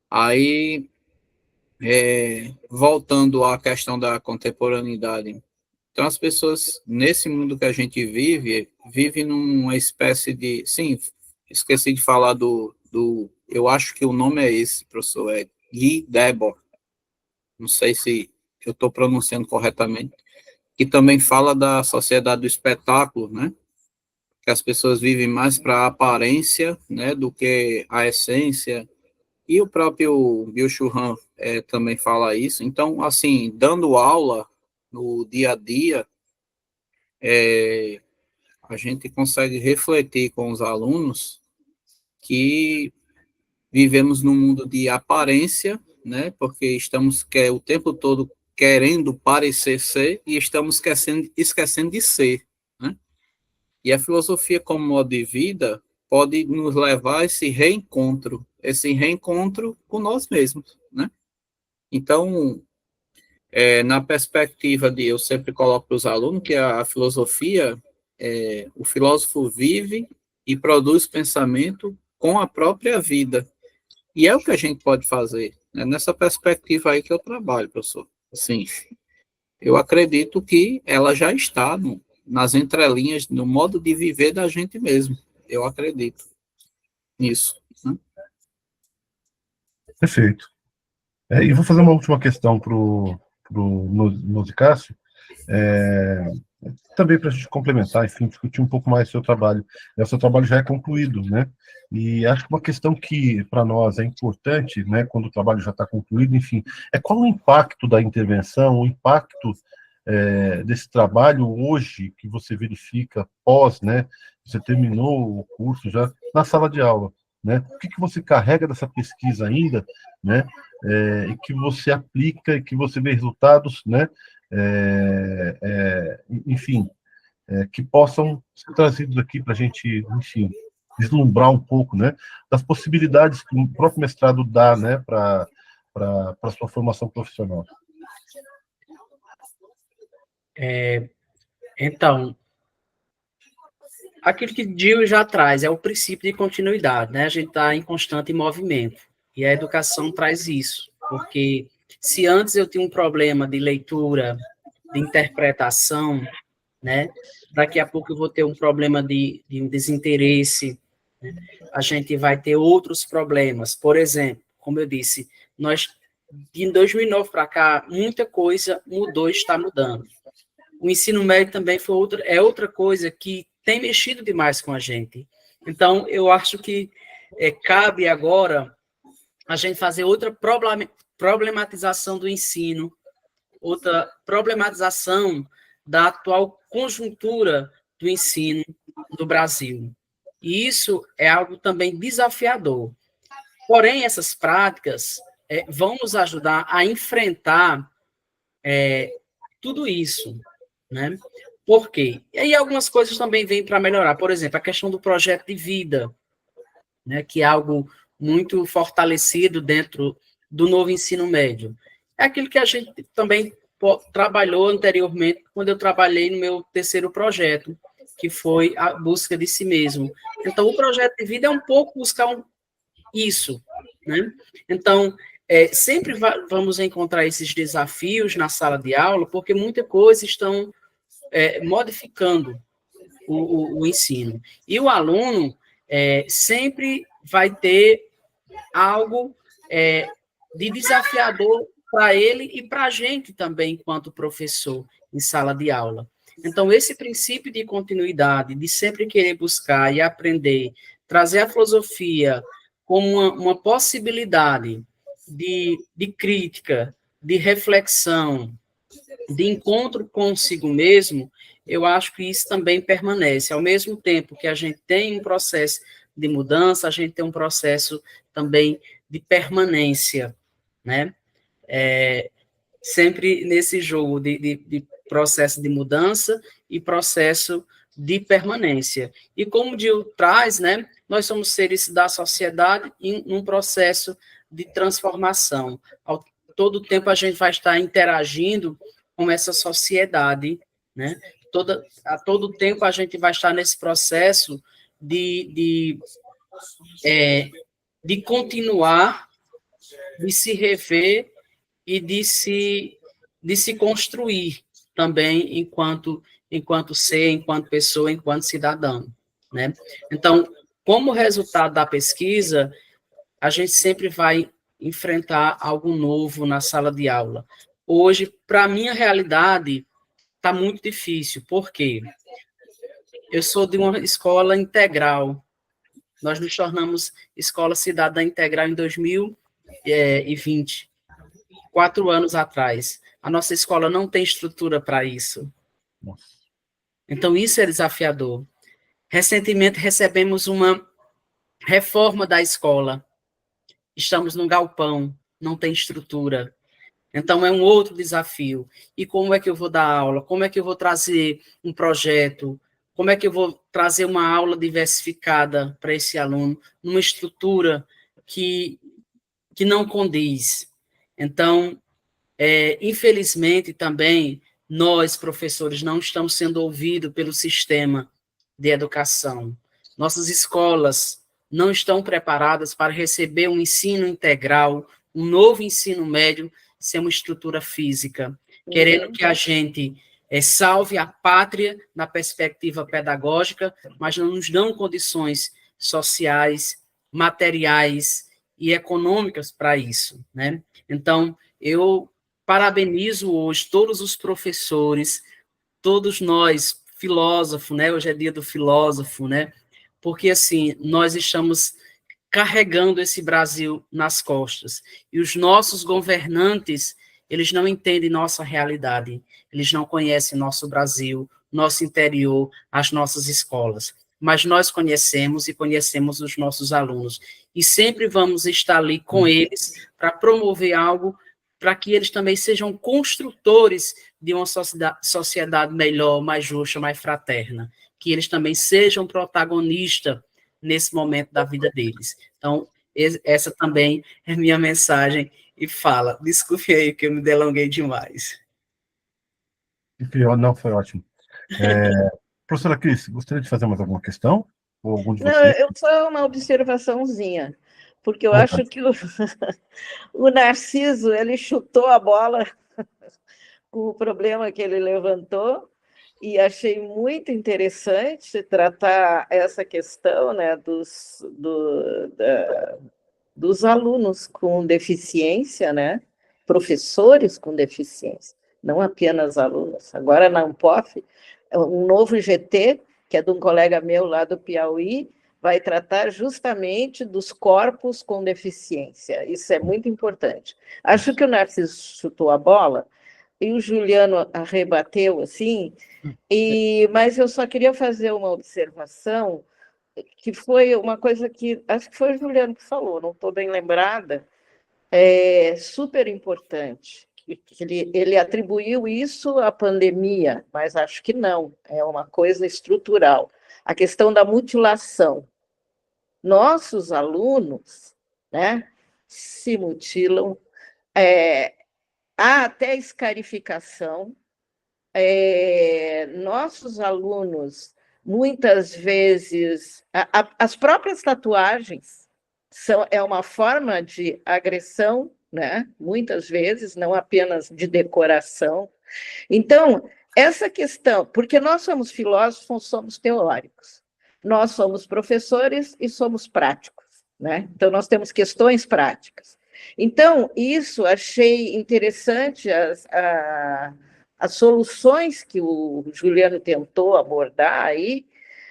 Aí, voltando à questão da contemporaneidade, então as pessoas, nesse mundo que a gente vive numa espécie de, sim, esqueci de falar eu acho que o nome é esse, professor, é Guy Debord, não sei se eu estou pronunciando corretamente, que também fala da sociedade do espetáculo, né? Que as pessoas vivem mais para a aparência, né, do que a essência. E o próprio Byung-Chul Han também fala isso. Então, assim, dando aula no dia a dia, a gente consegue refletir com os alunos que vivemos num mundo de aparência, né, porque estamos o tempo todo querendo parecer ser e estamos esquecendo de ser, né? E a filosofia como modo de vida pode nos levar a esse reencontro com nós mesmos, né? Então, na perspectiva eu sempre coloco para os alunos que a filosofia, o filósofo vive e produz pensamento com a própria vida. E é o que a gente pode fazer, né? Nessa perspectiva aí que eu trabalho, professor. Assim, eu acredito que ela já está nas entrelinhas, no modo de viver da gente mesmo. Eu acredito nisso, né? Perfeito. E vou fazer uma última questão para o Nosicácio, também para a gente complementar, enfim, discutir um pouco mais o seu trabalho. O seu trabalho já é concluído, né? E acho que uma questão que para nós é importante, né, quando o trabalho já está concluído, enfim, é qual o impacto da intervenção, o impacto desse trabalho hoje que você verifica pós, né? Você terminou o curso já na sala de aula, né? O que você carrega dessa pesquisa ainda, né? E que você aplica e que você vê resultados, né? Enfim, que possam ser trazidos aqui para a gente, enfim, vislumbrar um pouco, né? Das possibilidades que o próprio mestrado dá, né? Para a sua formação profissional. Então, aquilo que Gil já traz é o princípio de continuidade, né? A gente está em constante movimento, e a educação traz isso, porque se antes eu tinha um problema de leitura, de interpretação, né? Daqui a pouco eu vou ter um problema de um desinteresse, né? A gente vai ter outros problemas, por exemplo, como eu disse, de 2009 para cá, muita coisa mudou e está mudando. O ensino médio também é outra coisa que tem mexido demais com a gente. Então, eu acho que cabe agora a gente fazer outra problematização do ensino, outra problematização da atual conjuntura do ensino do Brasil. E isso é algo também desafiador. Porém, essas práticas vão nos ajudar a enfrentar tudo isso, né? Por quê? E aí algumas coisas também vêm para melhorar. Por exemplo, a questão do projeto de vida, né, que é algo muito fortalecido dentro do novo ensino médio. É aquilo que a gente também trabalhou anteriormente, quando eu trabalhei no meu terceiro projeto, que foi a busca de si mesmo. Então, o projeto de vida é um pouco buscar isso, né? Então, sempre vamos encontrar esses desafios na sala de aula, porque muita coisa estão modificando o ensino. E o aluno sempre vai ter algo de desafiador para ele e para a gente também, enquanto professor, em sala de aula. Então, esse princípio de continuidade, de sempre querer buscar e aprender, trazer a filosofia como uma possibilidade de crítica, de reflexão, de encontro consigo mesmo, eu acho que isso também permanece. Ao mesmo tempo que a gente tem um processo de mudança, a gente tem um processo também de permanência, né? Sempre nesse jogo de processo de mudança e processo de permanência. E como o Dio traz, né, nós somos seres da sociedade em um processo de transformação. Todo tempo a gente vai estar interagindo com essa sociedade, né? A todo tempo a gente vai estar nesse processo de continuar, de se rever e de se construir também enquanto ser, enquanto pessoa, enquanto cidadão, né? Então, como resultado da pesquisa, a gente sempre vai enfrentar algo novo na sala de aula. Hoje, para a minha realidade, está muito difícil. Por quê? Eu sou de uma escola integral. Nós nos tornamos Escola Cidadã Integral em 2020, 4 anos atrás. A nossa escola não tem estrutura para isso. Então, isso é desafiador. Recentemente, recebemos uma reforma da escola. Estamos num galpão, não tem estrutura. Então, é um outro desafio. E como é que eu vou dar aula? Como é que eu vou trazer um projeto? Como é que eu vou trazer uma aula diversificada para esse aluno, numa estrutura que não condiz? Então, infelizmente, também, nós, professores, não estamos sendo ouvidos pelo sistema de educação. Nossas escolas não estão preparadas para receber um ensino integral, um novo ensino médio, sem uma estrutura física, querendo que a gente salve a pátria na perspectiva pedagógica, mas não nos dão condições sociais, materiais e econômicas para isso, né? Então, eu parabenizo hoje todos os professores, todos nós, filósofos, né? Hoje é dia do filósofo, né? Porque, assim, nós estamos carregando esse Brasil nas costas. E os nossos governantes, eles não entendem nossa realidade, eles não conhecem nosso Brasil, nosso interior, as nossas escolas. Mas nós conhecemos e conhecemos os nossos alunos. E sempre vamos estar ali com eles para promover algo para que eles também sejam construtores de uma sociedade melhor, mais justa, mais fraterna. Que eles também sejam protagonistas nesse momento da vida deles. Então, essa também é minha mensagem e fala. Desculpe aí que eu me delonguei demais. Não, foi ótimo. Professora Cris, gostaria de fazer mais alguma questão? Ou algum de Não, vocês? eu só uma observaçãozinha, porque eu acho que o Narciso, ele chutou a bola com o problema que ele levantou, e achei muito interessante tratar essa questão, né, dos alunos com deficiência, né, professores com deficiência, não apenas alunos. Agora, na Unpof, um novo GT, que é de um colega meu lá do Piauí, vai tratar justamente dos corpos com deficiência. Isso é muito importante. Acho que o Narciso chutou a bola, e o Juliano arrebateu, assim, mas eu só queria fazer uma observação, que foi uma coisa que, acho que foi o Juliano que falou, não estou bem lembrada, super importante, que ele atribuiu isso à pandemia, mas acho que não, é uma coisa estrutural. A questão da mutilação. Nossos alunos, né, se mutilam, há até escarificação. Nossos alunos, muitas vezes, as próprias tatuagens é uma forma de agressão, né? Muitas vezes, não apenas de decoração. Então, essa questão, porque nós somos filósofos, somos teóricos, nós somos professores e somos práticos, né? Então, nós temos questões práticas. Então, isso achei interessante, as soluções que o Juliano tentou abordar aí,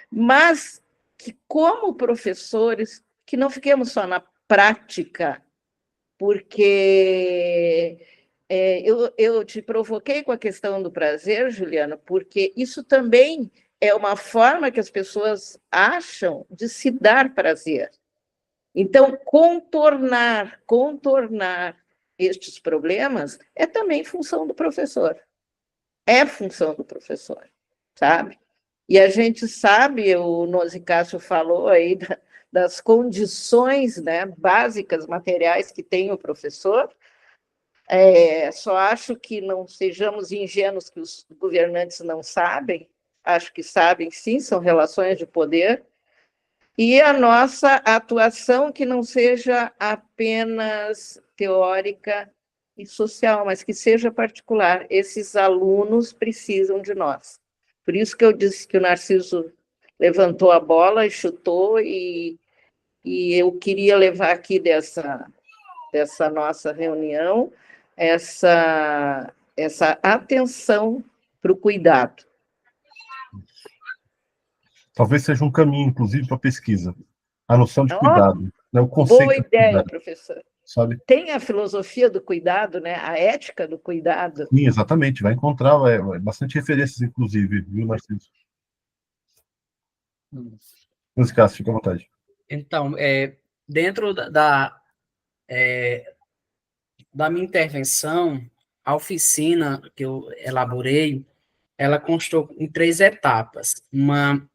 mas que, como professores, que não fiquemos só na prática, porque eu te provoquei com a questão do prazer, Juliana, porque isso também é uma forma que as pessoas acham de se dar prazer. Então, contornar estes problemas é também função do professor. É função do professor, sabe? E a gente sabe, o Nozi Cássio falou aí das condições, né, básicas, materiais que tem o professor. Só acho que não sejamos ingênuos que os governantes não sabem, acho que sabem sim, são relações de poder, e a nossa atuação que não seja apenas teórica e social, mas que seja particular. Esses alunos precisam de nós. Por isso que eu disse que o Narciso levantou a bola e chutou, e eu queria levar aqui dessa nossa reunião essa atenção para o cuidado. Talvez seja um caminho, inclusive, para a pesquisa. A noção de cuidado, né? O conceito Boa ideia, de cuidado, professor. sabe? Tem a filosofia do cuidado, né? A ética do cuidado. Sim, exatamente. Vai encontrar bastante referências, inclusive, viu, Narciso? Nesse caso, fica à vontade. Então, dentro da minha intervenção, a oficina que eu elaborei, ela constou em 3 etapas. Uma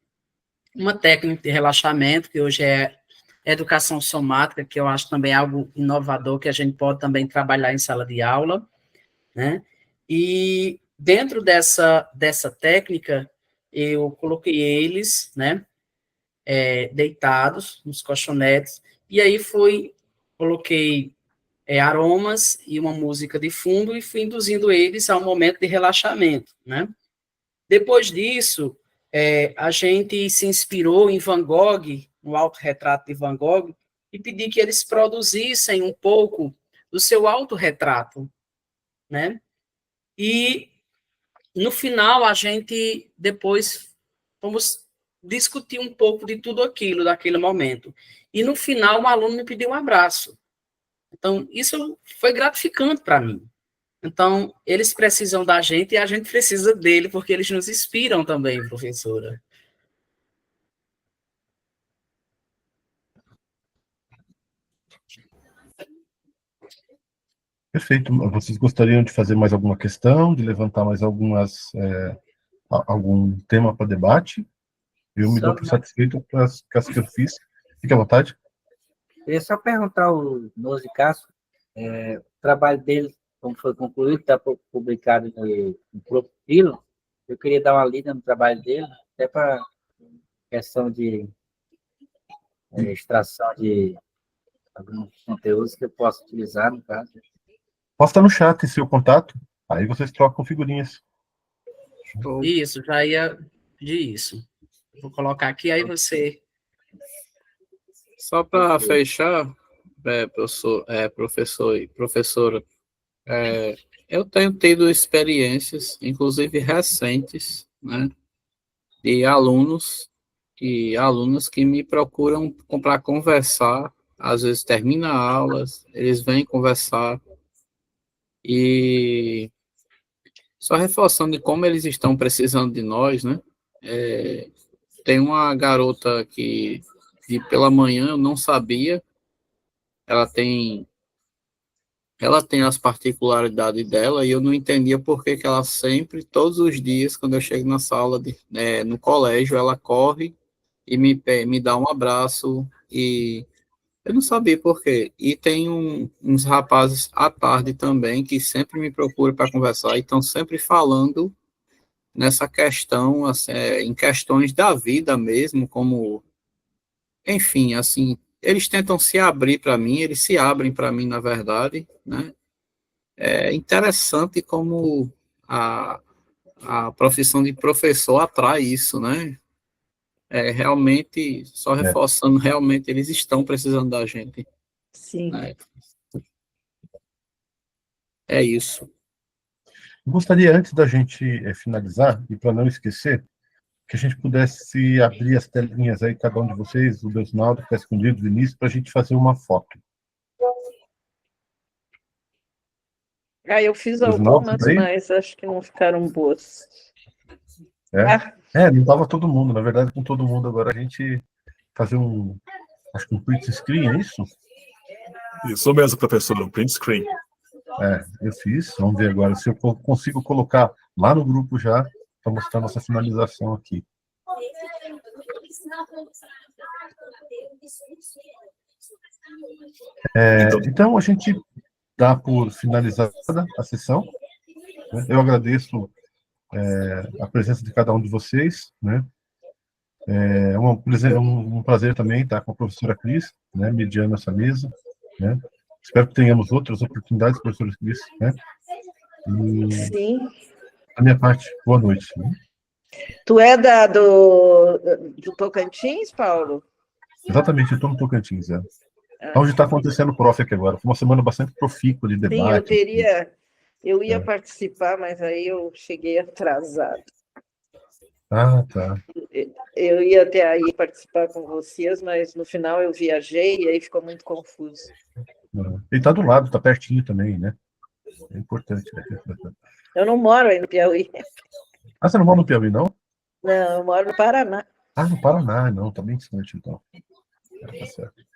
técnica de relaxamento, que hoje é educação somática, que eu acho também algo inovador, que a gente pode também trabalhar em sala de aula, né? E dentro dessa técnica, eu coloquei eles, né, deitados nos colchonetes, e aí coloquei aromas e uma música de fundo e fui induzindo eles a um momento de relaxamento, né? Depois disso, a gente se inspirou em Van Gogh, no autorretrato de Van Gogh, e pedi que eles produzissem um pouco do seu autorretrato, né? E, no final, a gente depois vamos discutir um pouco de tudo aquilo, daquele momento. E, no final, um aluno me pediu um abraço. Então, isso foi gratificante para mim. Então, eles precisam da gente e a gente precisa dele, porque eles nos inspiram também, professora. Perfeito. Vocês gostariam de fazer mais alguma questão, de levantar mais algum tema para debate? Eu me dou por satisfeito com as que eu fiz. Fique à vontade. Queria só perguntar ao Nozi Cássio, o trabalho dele, como foi concluído, está publicado no Profilo. Eu queria dar uma lida no trabalho dele, até para questão de extração de alguns conteúdos que eu posso utilizar, no caso. Posta no chat seu contato, aí vocês trocam figurinhas. Isso, já ia pedir isso. Vou colocar aqui, aí você... Só para fechar, professor e professora, eu tenho tido experiências, inclusive recentes, né, de alunos e alunas que me procuram para conversar, às vezes termina aulas, eles vêm conversar, e só reforçando de como eles estão precisando de nós, né, tem uma garota que pela manhã eu não sabia, ela tem as particularidades dela e eu não entendia por que ela sempre, todos os dias, quando eu chego na sala, no colégio, ela corre e me dá um abraço e eu não sabia por quê. E tem uns rapazes à tarde também que sempre me procuram para conversar e estão sempre falando nessa questão, assim, em questões da vida mesmo, como, enfim, assim, eles tentam se abrir para mim, eles se abrem para mim, na verdade, né? É interessante como a profissão de professor atrai isso, né? Realmente, só reforçando, realmente eles estão precisando da gente. Sim. Né? É isso. Eu gostaria, antes da gente finalizar, e para não esquecer, que a gente pudesse abrir as telinhas aí, cada um de vocês, o Deusnaldo, que está escondido, o Vinícius, para a gente fazer uma foto. Eu fiz Deusnaldo, algumas, tá aí? mas acho que não ficaram boas. Não estava todo mundo. Na verdade, com todo mundo agora a gente fazer acho que um print screen, é isso? Isso mesmo, professor, um print screen. Eu fiz. Vamos ver agora se eu consigo colocar lá no grupo já para mostrar nossa finalização aqui. Então, a gente dá por finalizada a sessão. Né? Eu agradeço a presença de cada um de vocês. Né? É um prazer também estar com a professora Cris, né, mediando essa mesa. Né? Espero que tenhamos outras oportunidades, professora Cris. Né? Sim. Da minha parte, boa noite. Né? Tu é do Tocantins, Paulo? Exatamente, eu estou no Tocantins. Onde está acontecendo o prof aqui agora. Foi uma semana bastante profícua de debate. Sim, eu ia participar, mas aí eu cheguei atrasado. Ah, tá. Eu ia até aí participar com vocês, mas no final eu viajei e aí ficou muito confuso. Ele está do lado, está pertinho também, né? É importante. Né? Eu não moro aí no Piauí. Ah, você não mora no Piauí, não? Não, eu moro no Paraná. Ah, no Paraná, não, está bem distante, então. Tá certo.